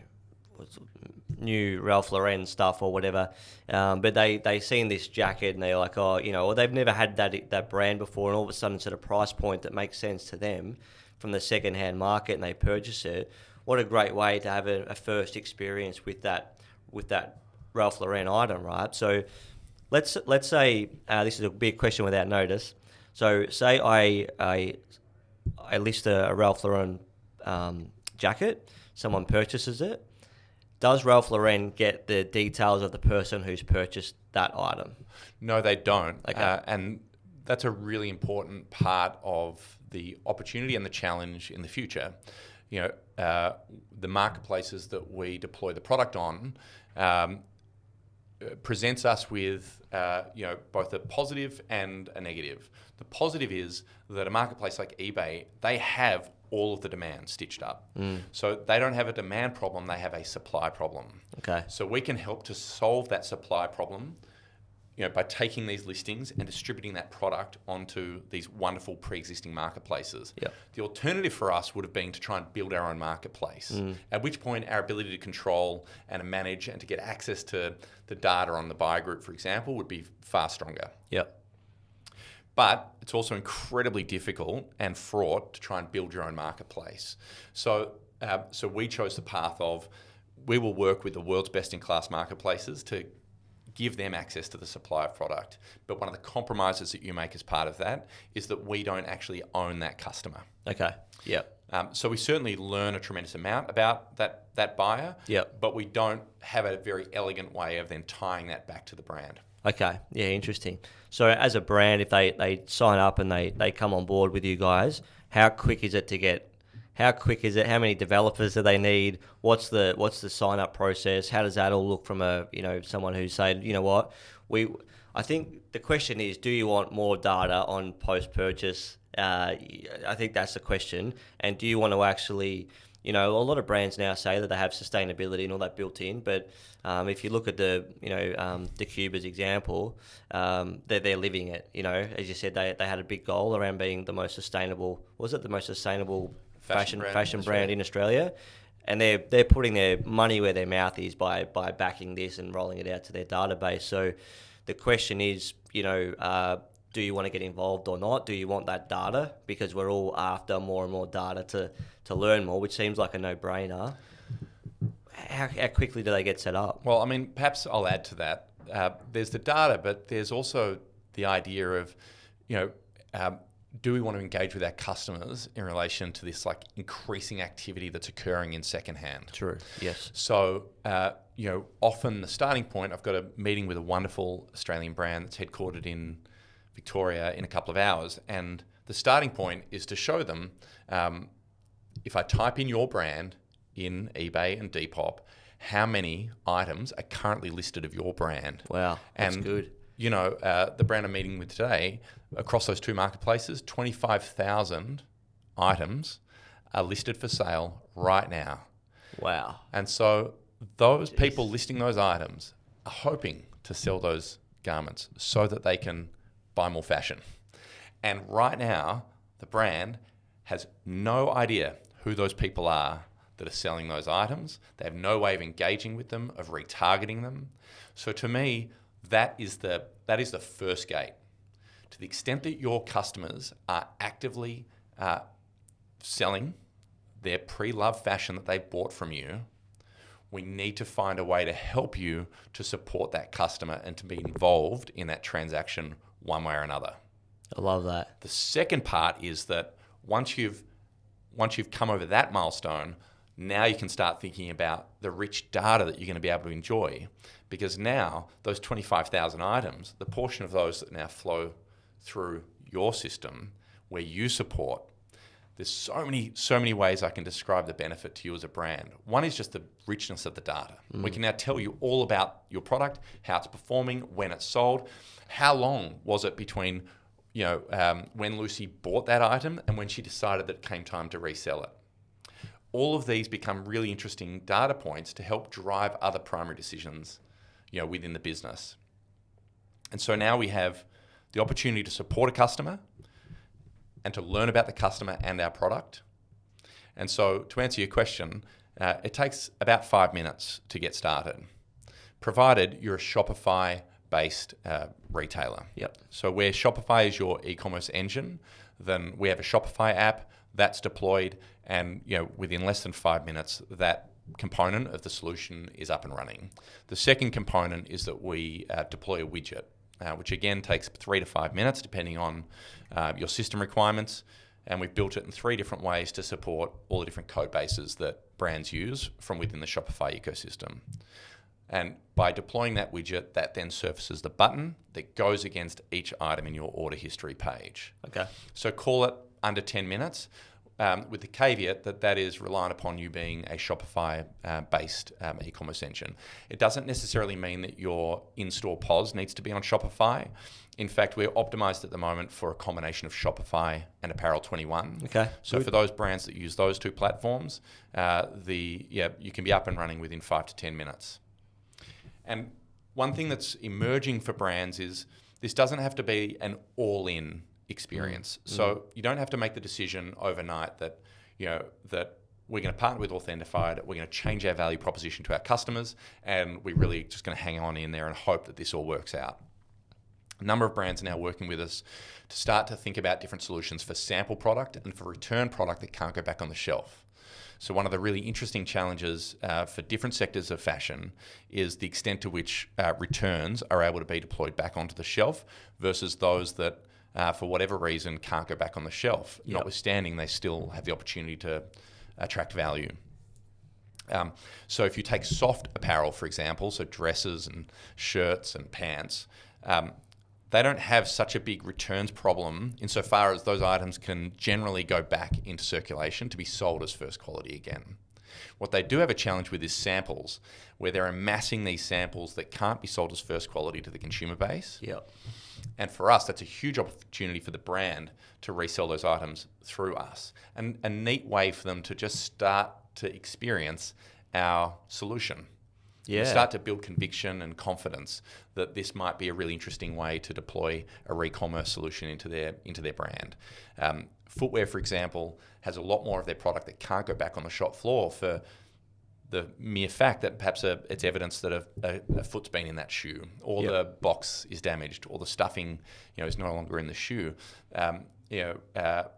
new Ralph Lauren stuff or whatever, but they seen this jacket and they're like, or they've never had that brand before, and all of a sudden it's at a price point that makes sense to them from the secondhand market, and they purchase it. What a great way to have a first experience with that Ralph Lauren item, right? So let's say this is a big question without notice. So say I list a Ralph Lauren jacket, someone purchases it. Does Ralph Lauren get the details of the person who's purchased that item? No, they don't. Okay. And that's a really important part of the opportunity and the challenge in the future. The marketplaces that we deploy the product on presents us with both a positive and a negative. The positive is that a marketplace like eBay, they have all of the demand stitched up. So they don't have a demand problem, they have a supply problem. Okay. So we can help to solve that supply problem by taking these listings and distributing that product onto these wonderful pre-existing marketplaces. Yep. The alternative for us would have been to try and build our own marketplace, at which point our ability to control and manage and to get access to the data on the buyer group, for example, would be far stronger. Yep. But it's also incredibly difficult and fraught to try and build your own marketplace. So we chose the path of we will work with the world's best-in-class marketplaces to give them access to the supply of product. But one of the compromises that you make as part of that is that we don't actually own that customer. Okay. Yep. So we certainly learn a tremendous amount about that buyer, Yep. but we don't have a very elegant way of then tying that back to the brand. Okay. Yeah, interesting. So as a brand, if they sign up and they come on board with you guys, how quick is it to get? How quick is it? How many developers do they need? What's the sign up process? How does that all look from someone who's saying, what, I think the question is, do you want more data on post purchase? I think that's the question. And do you want to actually, a lot of brands now say that they have sustainability and all that built in, but if you look at the Cube as example, they're living it. As you said, they had a big goal around being the most sustainable. Was it the most sustainable fashion brand in Australia? And they're putting their money where their mouth is by backing this and rolling it out to their database. So the question is, do do you want to get involved or not? Do you want that data? Because we're all after more and more data to learn more, which seems like a no-brainer. How quickly do they get set up? Well, I mean, perhaps I'll add to that. There's the data, but there's also the idea of, do we want to engage with our customers in relation to this like increasing activity that's occurring in secondhand? True. Yes. So, often the starting point, I've got a meeting with a wonderful Australian brand that's headquartered in Victoria in a couple of hours. And the starting point is to show them, if I type in your brand in eBay and Depop, how many items are currently listed of your brand. Wow, that's good. The brand I'm meeting with today, across those two marketplaces, 25,000 items are listed for sale right now. Wow. And so those people listing those items are hoping to sell those garments so that they can buy more fashion. And right now, the brand has no idea who those people are that are selling those items. They have no way of engaging with them, of retargeting them. So to me, that is the first gate. To the extent that your customers are actively selling their pre-loved fashion that they bought from you, we need to find a way to help you to support that customer and to be involved in that transaction one way or another. I love that. The second part is that once you've come over that milestone, now you can start thinking about the rich data that you're going to be able to enjoy, because now those 25,000 items, the portion of those that now flow through your system where you support, there's so many ways I can describe the benefit to you as a brand. One is just the richness of the data. We can now tell you all about your product, how it's performing, when it's sold, how long was it between when Lucy bought that item and when she decided that it came time to resell it. All of these become really interesting data points to help drive other primary decisions, within the business. And so now we have the opportunity to support a customer and to learn about the customer and our product. And so to answer your question, it takes about 5 minutes to get started, provided you're a Shopify-based retailer. Yep. So where Shopify is your e-commerce engine, then we have a Shopify app that's deployed, and within less than 5 minutes, that component of the solution is up and running. The second component is that we deploy a widget, which again takes 3 to 5 minutes depending on your system requirements. And we've built it in 3 different ways to support all the different code bases that brands use from within the Shopify ecosystem. And by deploying that widget, that then surfaces the button that goes against each item in your order history page. Okay. So call it under 10 minutes, with the caveat that is reliant upon you being a Shopify-based e-commerce engine. It doesn't necessarily mean that your in-store POS needs to be on Shopify. In fact, we're optimized at the moment for a combination of Shopify and Apparel 21. Okay. So for those brands that use those two platforms, you can be up and running within 5 to 10 minutes. And one thing that's emerging for brands is this doesn't have to be an all-in experience. So you don't have to make the decision overnight that that we're going to partner with Authentified, we're going to change our value proposition to our customers, and we're really just going to hang on in there and hope that this all works out. A number of brands are now working with us to start to think about different solutions for sample product and for return product that can't go back on the shelf. So one of the really interesting challenges for different sectors of fashion is the extent to which returns are able to be deployed back onto the shelf versus those that, for whatever reason, can't go back on the shelf. Yep. Notwithstanding, they still have the opportunity to attract value. So if you take soft apparel, for example, so dresses and shirts and pants, they don't have such a big returns problem insofar as those items can generally go back into circulation to be sold as first quality again. What they do have a challenge with is samples, where they're amassing these samples that can't be sold as first quality to the consumer base. Yep. And for us, that's a huge opportunity for the brand to resell those items through us. And a neat way for them to just start to experience our solution. Yeah. Start to build conviction and confidence that this might be a really interesting way to deploy a re-commerce solution into their brand. Footwear, for example, has a lot more of their product that can't go back on the shop floor for the mere fact that perhaps it's evidence that a foot's been in that shoe, or the box is damaged, or the stuffing, is no longer in the shoe.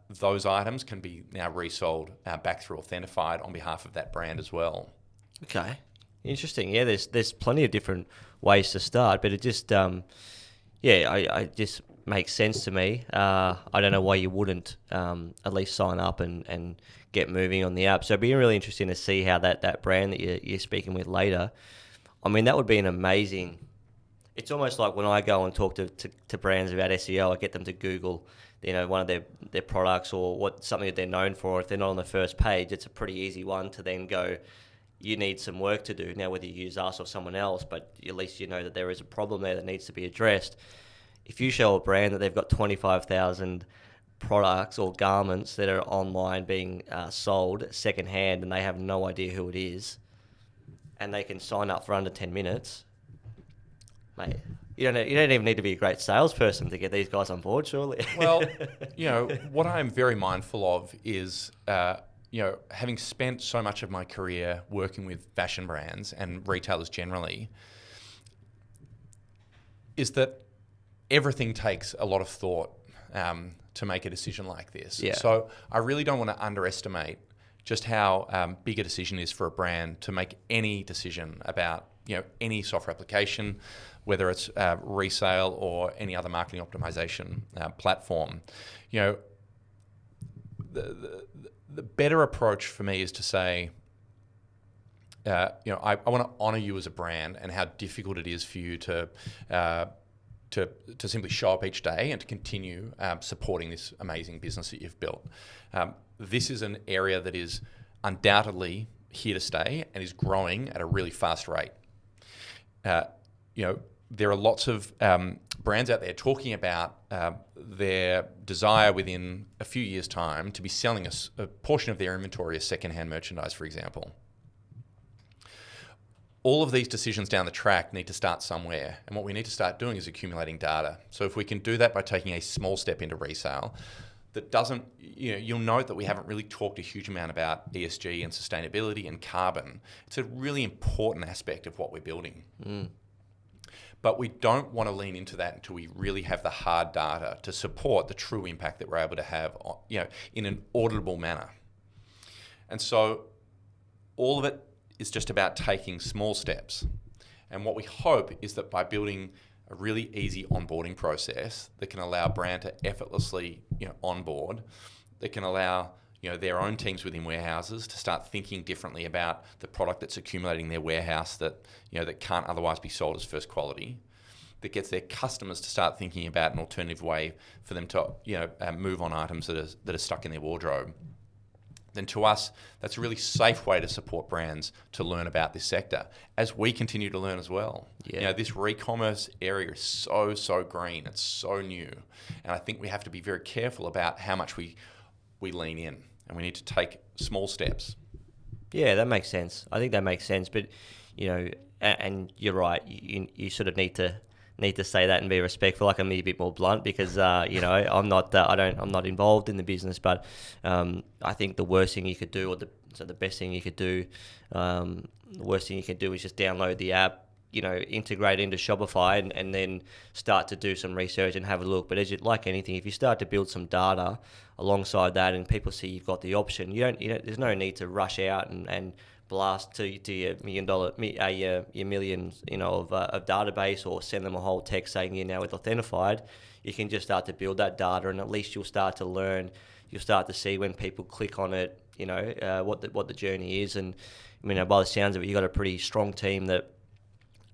Those items can be now resold back through Authentified on behalf of that brand as well. Okay, interesting. Yeah, there's plenty of different ways to start, but it just I just makes sense to me. I don't know why you wouldn't at least sign up and get moving on the app. So it'd be really interesting to see how that brand that you're speaking with later. I mean, that would be an amazing. It's almost like when I go and talk to brands about SEO, I get them to Google, one of their products or something that they're known for. If they're not on the first page, it's a pretty easy one to then go, you need some work to do. Now, whether you use us or someone else, but at least you know that there is a problem there that needs to be addressed. If you show a brand that they've got 25,000 products or garments that are online being sold secondhand and they have no idea who it is, and they can sign up for under 10 minutes, mate, you don't even need to be a great salesperson to get these guys on board, surely. Well, what I'm very mindful of is, having spent so much of my career working with fashion brands and retailers generally, is that everything takes a lot of thought to make a decision like this. Yeah. So I really don't want to underestimate just how big a decision is for a brand to make any decision about any software application, whether it's resale or any other marketing optimization platform. The better approach for me is to say, I want to honor you as a brand and how difficult it is for you to simply show up each day and to continue supporting this amazing business that you've built. This is an area that is undoubtedly here to stay and is growing at a really fast rate. There are lots of brands out there talking about their desire within a few years' time to be selling a portion of their inventory as secondhand merchandise, for example. All of these decisions down the track need to start somewhere, and what we need to start doing is accumulating data. So if we can do that by taking a small step into resale, that doesn't, you'll note that we haven't really talked a huge amount about ESG and sustainability and carbon. It's a really important aspect of what we're building. But we don't want to lean into that until we really have the hard data to support the true impact that we're able to have, in an auditable manner. And so all of it is just about taking small steps. And what we hope is that by building a really easy onboarding process that can allow a brand to effortlessly, onboard, that can allow, their own teams within warehouses to start thinking differently about the product that's accumulating in their warehouse that can't otherwise be sold as first quality, that gets their customers to start thinking about an alternative way for them to, move on items that are stuck in their wardrobe. Then to us, that's a really safe way to support brands to learn about this sector as we continue to learn as well. Yeah. This re-commerce area is so green. It's so new. And I think we have to be very careful about how much we lean in, and we need to take small steps. Yeah, that makes sense. I think that makes sense. But, and you're right. You sort of need to say that and be respectful. I can be a bit more blunt because I'm not involved in the business, but I think the worst thing you could do, or the best thing you could do, the worst thing you could do is just download the app, integrate into Shopify and then start to do some research and have a look. But like anything, if you start to build some data alongside that and people see you've got the option, there's no need to rush out and blast to your your millions of database, or send them a whole text saying you're now with Authentified. You can just start to build that data, and at least you'll start to learn. You'll start to see when people click on it, what the journey is. And by the sounds of it, you've got a pretty strong team that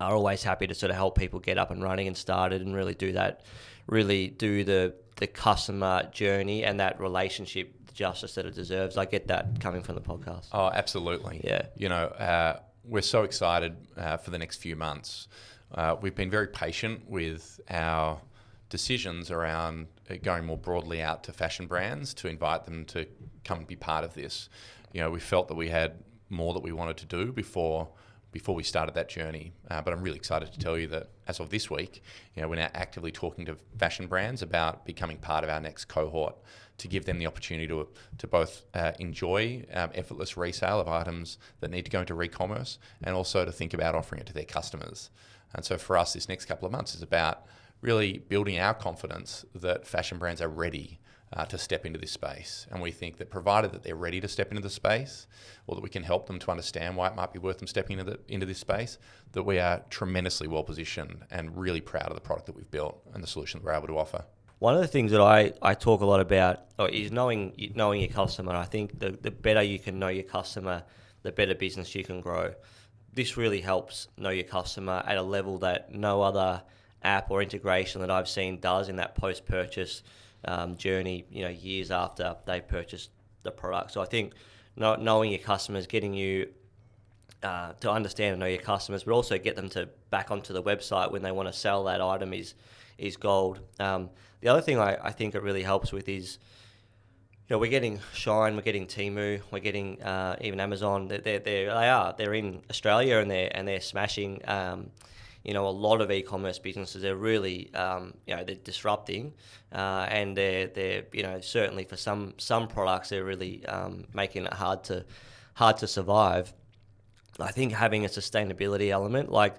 are always happy to sort of help people get up and running and started and really do the customer journey and that relationship justice that it deserves. I get that coming from the podcast. Oh, absolutely. Yeah. We're so excited for the next few months. We've been very patient with our decisions around going more broadly out to fashion brands to invite them to come and be part of this. We felt that we had more that we wanted to do before before we started that journey. But I'm really excited to tell you that as of this week, we're now actively talking to fashion brands about becoming part of our next cohort to give them the opportunity to both enjoy effortless resale of items that need to go into e-commerce, and also to think about offering it to their customers. And so for us, this next couple of months is about really building our confidence that fashion brands are ready to step into this space. And we think that provided that they're ready to step into the space, or that we can help them to understand why it might be worth them stepping into this space, that we are tremendously well positioned and really proud of the product that we've built and the solution that we're able to offer. One of the things that I talk a lot about is knowing your customer. I think the better you can know your customer, the better business you can grow. This really helps know your customer at a level that no other app or integration that I've seen does in that post-purchase journey, years after they purchased the product. So I think knowing your customers, getting you to understand and know your customers, but also get them to back onto the website when they want to sell that item is gold. The other thing I think it really helps with is, we're getting Shine, we're getting Temu, we're getting even Amazon. They're in Australia and they're smashing. A lot of e-commerce businesses, they're really, they're disrupting, and they're certainly for some products, they're really making it hard to survive. I think having a sustainability element, like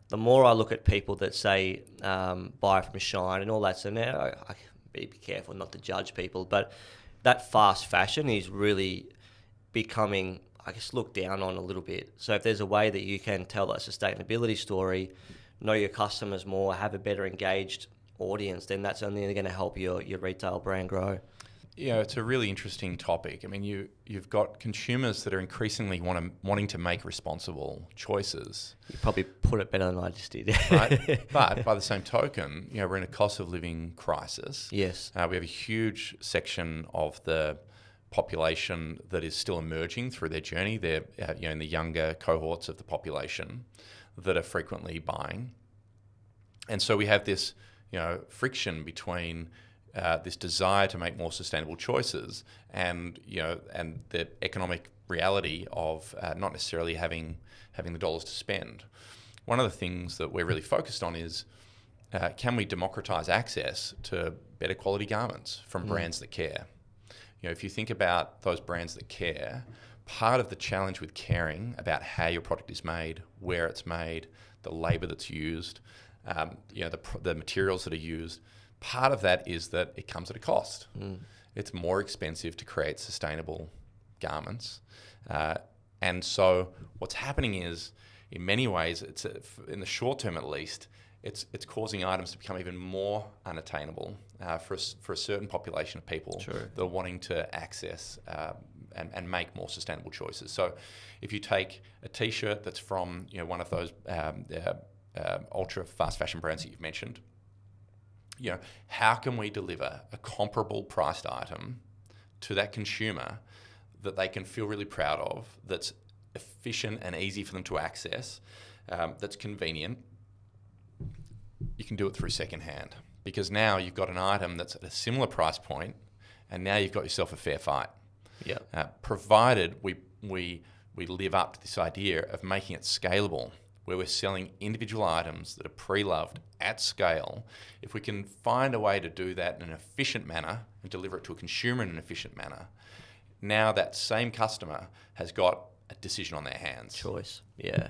the more I look at people that say buy from Shine and all that, so now I be careful not to judge people, but that fast fashion is really becoming, I guess, looked down on a little bit. So if there's a way that you can tell that sustainability story, know your customers more, have a better engaged audience, then that's only going to help your retail brand grow. Yeah, it's a really interesting topic. I mean, you've got consumers that are increasingly wanting to make responsible choices. You probably put it better than I just did. Right? But by the same token, we're in a cost of living crisis. Yes. We have a huge section of the population that is still emerging through their journey. They're in the younger cohorts of the population that are frequently buying. And so we have this friction between this desire to make more sustainable choices and the economic reality of not necessarily having the dollars to spend. One of the things that we're really focused on is can we democratize access to better quality garments from brands that care? If you think about those brands that care, part of the challenge with caring about how your product is made, where it's made, the labor that's used, the materials that are used, part of that is that it comes at a cost. It's more expensive to create sustainable garments. And so what's happening is, in many ways, it's in the short term at least, it's causing items to become even more unattainable for a certain population of people. True. that are wanting to access and make more sustainable choices. So if you take a T-shirt that's from one of those ultra fast fashion brands that you've mentioned, how can we deliver a comparable priced item to that consumer that they can feel really proud of, that's efficient and easy for them to access, that's convenient? You can do it through secondhand, because now you've got an item that's at a similar price point, and now you've got yourself a fair fight. Yeah. Provided we live up to this idea of making it scalable, where we're selling individual items that are pre-loved at scale. If we can find a way to do that in an efficient manner and deliver it to a consumer in an efficient manner, now that same customer has got a decision on their hands. Choice. Yeah,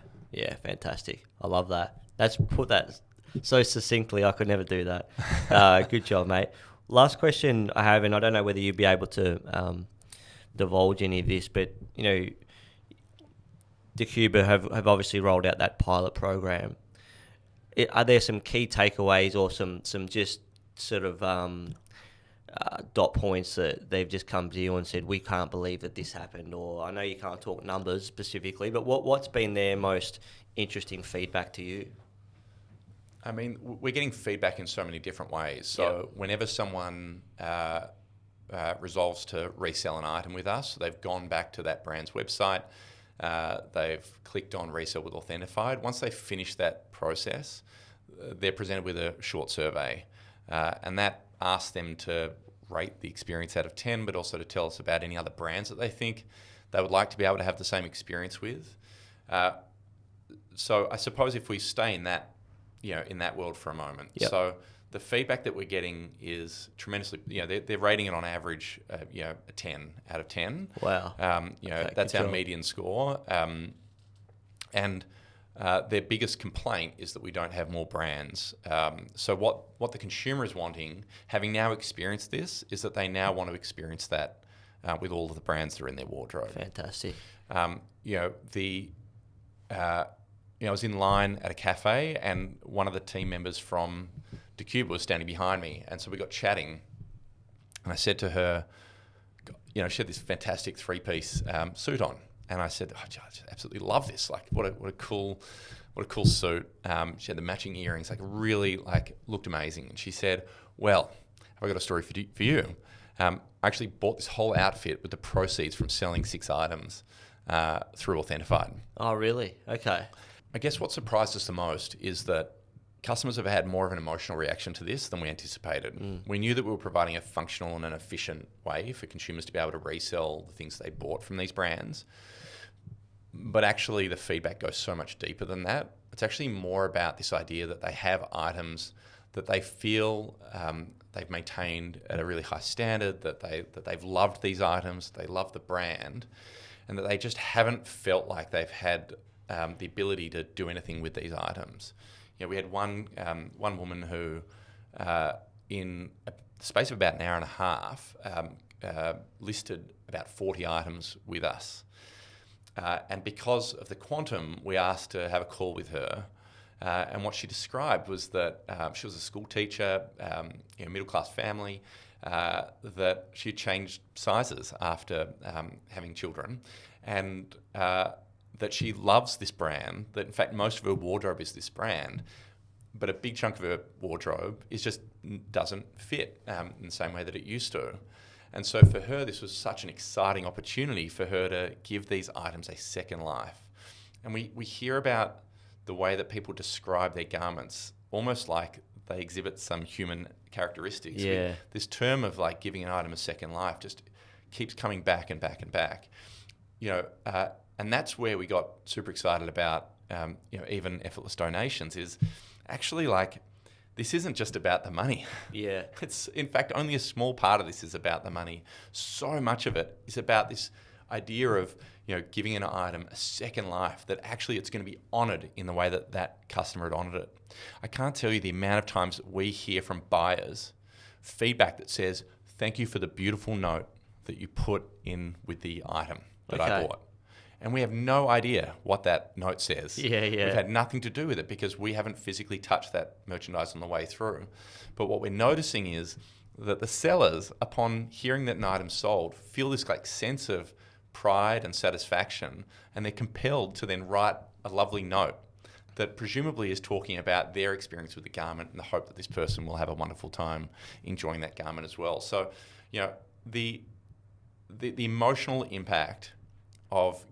fantastic. I love that. That's put that so succinctly. I could never do that. Good job, mate. Last question I have, and I don't know whether you'd be able to divulge any of this, but Decuba have obviously rolled out that pilot program. Are there some key takeaways or some just sort of dot points that they've just come to you and said, we can't believe that this happened? Or I know you can't talk numbers specifically, but what's been their most interesting feedback to you? I mean, we're getting feedback in so many different ways. So whenever someone resolves to resell an item with us, they've gone back to that brand's website, they've clicked on resell with Authentified. Once they finish that process, they're presented with a short survey, and that asks them to rate the experience out of 10, but also to tell us about any other brands that they think they would like to be able to have the same experience with. so I suppose if we stay in that, in that world for a moment. Yep. So the feedback that we're getting is tremendously, they're rating it on average, a 10 out of 10. Wow. Okay, That's our median score. And their biggest complaint is that we don't have more brands. So what the consumer is wanting, having now experienced this, is that they now want to experience that with all of the brands that are in their wardrobe. Fantastic. I was in line at a cafe, and one of the team members from DeCube was standing behind me, and so we got chatting, and I said to her, she had this fantastic 3-piece suit on, and I said, I just absolutely love this. Like, what a cool suit. She had the matching earrings, really looked amazing. And she said, well, have I got a story for you? I actually bought this whole outfit with the proceeds from selling 6 items through Authentified. Oh, really? Okay. I guess what surprised us the most is that customers have had more of an emotional reaction to this than we anticipated. We knew that we were providing a functional and an efficient way for consumers to be able to resell the things they bought from these brands. But actually, the feedback goes so much deeper than that. It's actually more about this idea that they have items that they feel they've maintained at a really high standard, that they've loved these items, they love the brand, and that they just haven't felt like they've had the ability to do anything with these items. We had one woman who, in the space of about an hour and a half, listed about 40 items with us. And because of the quantum, we asked to have a call with her. And what she described was that she was a school teacher, middle-class family, that she changed sizes after having children, and that she loves this brand, that in fact most of her wardrobe is this brand, but a big chunk of her wardrobe doesn't fit in the same way that it used to. And so for her, this was such an exciting opportunity for her to give these items a second life. And we hear about the way that people describe their garments almost like they exhibit some human characteristics. Yeah. This term of giving an item a second life just keeps coming back and back and back. And that's where we got super excited about, even effortless donations, is actually this isn't just about the money. Yeah. It's, in fact, only a small part of this is about the money. So much of it is about this idea of, giving an item a second life, that actually it's going to be honoured in the way that that customer had honoured it. I can't tell you the amount of times that we hear from buyers feedback that says, thank you for the beautiful note that you put in with the item that I bought. And we have no idea what that note says. Yeah. We've had nothing to do with it because we haven't physically touched that merchandise on the way through. But what we're noticing is that the sellers, upon hearing that an item's sold, feel this sense of pride and satisfaction, and they're compelled to then write a lovely note that presumably is talking about their experience with the garment and the hope that this person will have a wonderful time enjoying that garment as well. So, the emotional impact of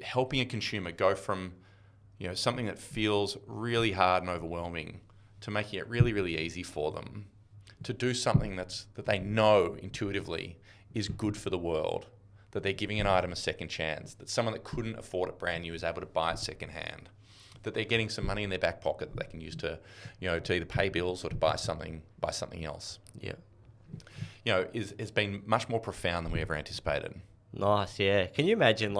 helping a consumer go from something that feels really hard and overwhelming to making it really, really easy for them to do something that they know intuitively is good for the world, that they're giving an item a second chance, that someone that couldn't afford it brand new is able to buy it secondhand, that they're getting some money in their back pocket that they can use to to either pay bills or to buy something else. Yeah. Has been much more profound than we ever anticipated. Nice, yeah. Can you imagine,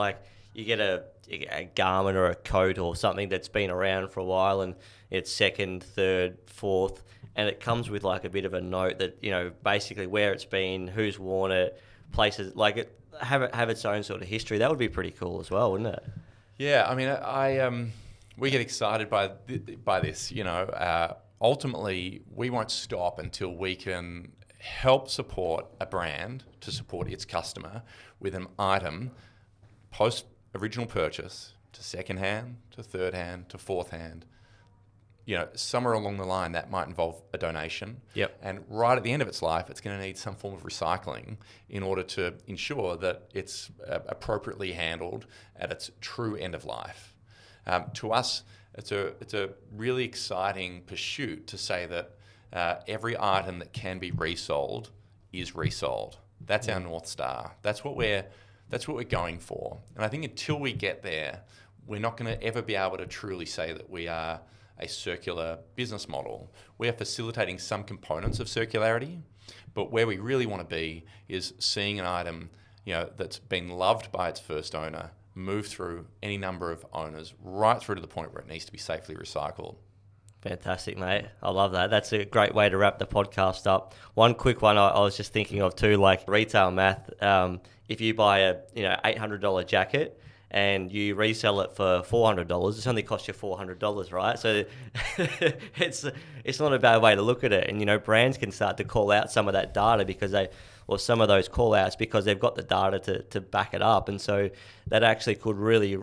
you get a garment or a coat or something that's been around for a while, and it's second, third, fourth, and it comes with a bit of a note that, basically where it's been, who's worn it, places, have its own sort of history. That would be pretty cool as well, wouldn't it? Yeah, I mean, we get excited by this. Ultimately, we won't stop until we can help support a brand to support its customer with an item post original purchase to secondhand, to third hand, to fourth hand. Somewhere along the line that might involve a donation. Yep. And right at the end of its life, it's going to need some form of recycling in order to ensure that it's appropriately handled at its true end of life. To us, it's a really exciting pursuit to say that every item that can be resold is resold. That's our North Star. That's what we're going for. And I think until we get there, we're not going to ever be able to truly say that we are a circular business model. We are facilitating some components of circularity, but where we really want to be is seeing an item, that's been loved by its first owner, move through any number of owners, right through to the point where it needs to be safely recycled. Fantastic, mate. I love that. That's a great way to wrap the podcast up. One quick one I was just thinking of too, like retail math. If you buy a $800 jacket and you resell it for $400, it's only cost you $400, right? So it's not a bad way to look at it. And brands can start to call out some of that data some of those call outs because they've got the data to back it up. And so that actually could really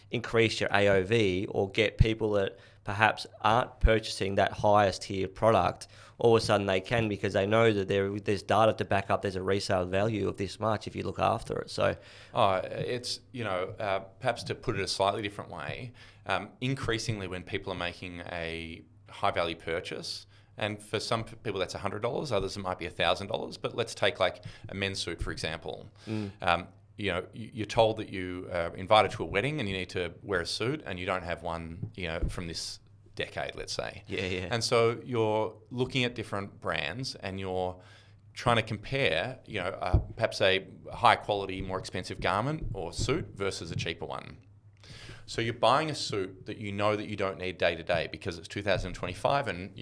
increase your AOV or get people that perhaps aren't purchasing that highest tier product, all of a sudden they can, because they know that there's data to back up there's a resale value of this much if you look after it. So it's perhaps to put it a slightly different way, increasingly when people are making a high value purchase, and for some people that's $100, others it might be $1,000, but let's take like a men's suit for example. You're told that you are invited to a wedding and you need to wear a suit, and you don't have one, from this decade, let's say. Yeah. And so you're looking at different brands and you're trying to compare, perhaps a high quality, more expensive garment or suit versus a cheaper one. So you're buying a suit that you don't need day to day because it's 2025 and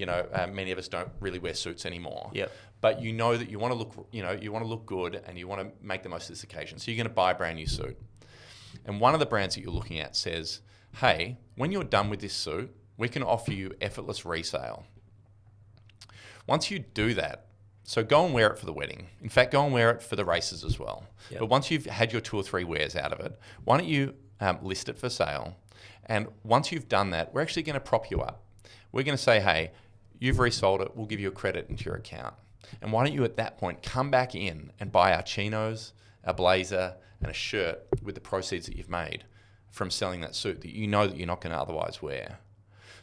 many of us don't really wear suits anymore. Yep. But you know that you want to look good and you want to make the most of this occasion. So you're going to buy a brand new suit. And one of the brands that you're looking at says, hey, when you're done with this suit, we can offer you effortless resale. Once you do that, so go and wear it for the wedding. In fact, go and wear it for the races as well. Yep. But once you've had your 2 or 3 wears out of it, why don't you list it for sale? And once you've done that, we're actually going to prop you up. We're going to say, hey, you've resold it. We'll give you a credit into your account. And why don't you at that point come back in and buy our chinos, a blazer, and a shirt with the proceeds that you've made from selling that suit that you know that you're not going to otherwise wear.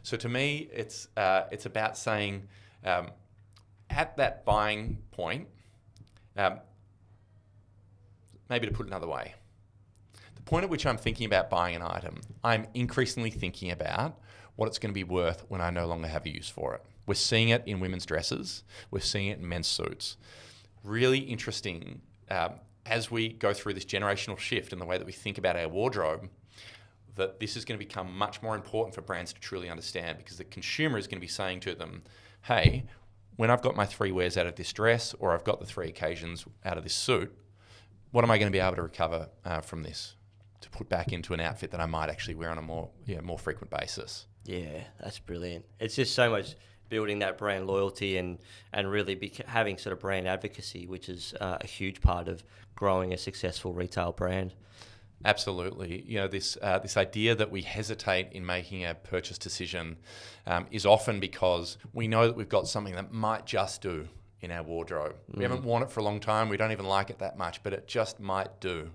So to me, it's about saying at that buying point, maybe to put it another way, the point at which I'm thinking about buying an item, I'm increasingly thinking about what it's going to be worth when I no longer have a use for it. We're seeing it in women's dresses. We're seeing it in men's suits. Really interesting as we go through this generational shift in the way that we think about our wardrobe, that this is going to become much more important for brands to truly understand, because the consumer is going to be saying to them, hey, when I've got my 3 wears out of this dress, or I've got the 3 occasions out of this suit, what am I going to be able to recover from this to put back into an outfit that I might actually wear on a more frequent basis? Yeah, that's brilliant. It's just so much building that brand loyalty and really having sort of brand advocacy, which is a huge part of growing a successful retail brand. Absolutely. This idea that we hesitate in making a purchase decision is often because we know that we've got something that might just do in our wardrobe. We haven't worn it for a long time. We don't even like it that much, but it just might do.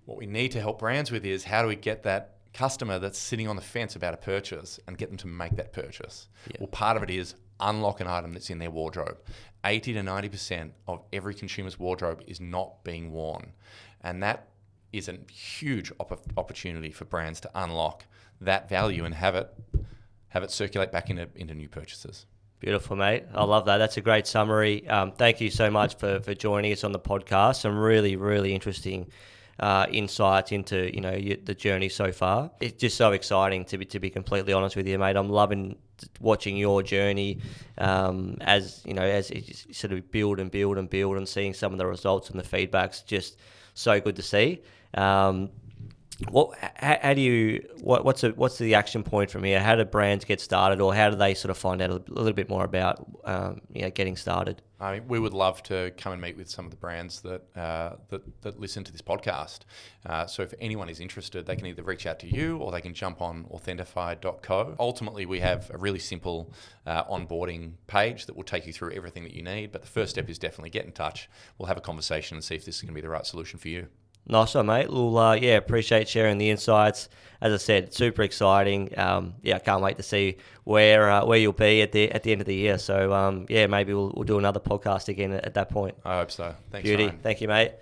What we need to help brands with is how do we get that customer that's sitting on the fence about a purchase and get them to make that purchase. Yeah. Well, part of it is unlock an item that's in their wardrobe. 80 to 90% of every consumer's wardrobe is not being worn. And that is a huge opportunity for brands to unlock that value and have it circulate back into new purchases. Beautiful, mate. I love that. That's a great summary. Thank you so much for joining us on the podcast. Some really, really interesting insights into the journey so far. It's just so exciting to be completely honest with you, mate. I'm loving watching your journey as you sort of build and seeing some of the results and the feedback's just so good to see. What's the action point from here? How do brands get started, or how do they sort of find out a little bit more about getting started? I mean, we would love to come and meet with some of the brands that listen to this podcast. So if anyone is interested, they can either reach out to you or they can jump on authentified.co. Ultimately, we have a really simple onboarding page that will take you through everything that you need. But the first step is definitely get in touch. We'll have a conversation and see if this is going to be the right solution for you. Nice one, mate. Well, appreciate sharing the insights. As I said, super exciting. I can't wait to see where you'll be at the end of the year. So, maybe we'll do another podcast again at that point. I hope so. Thanks, Beauty. Ryan. Thank you, mate.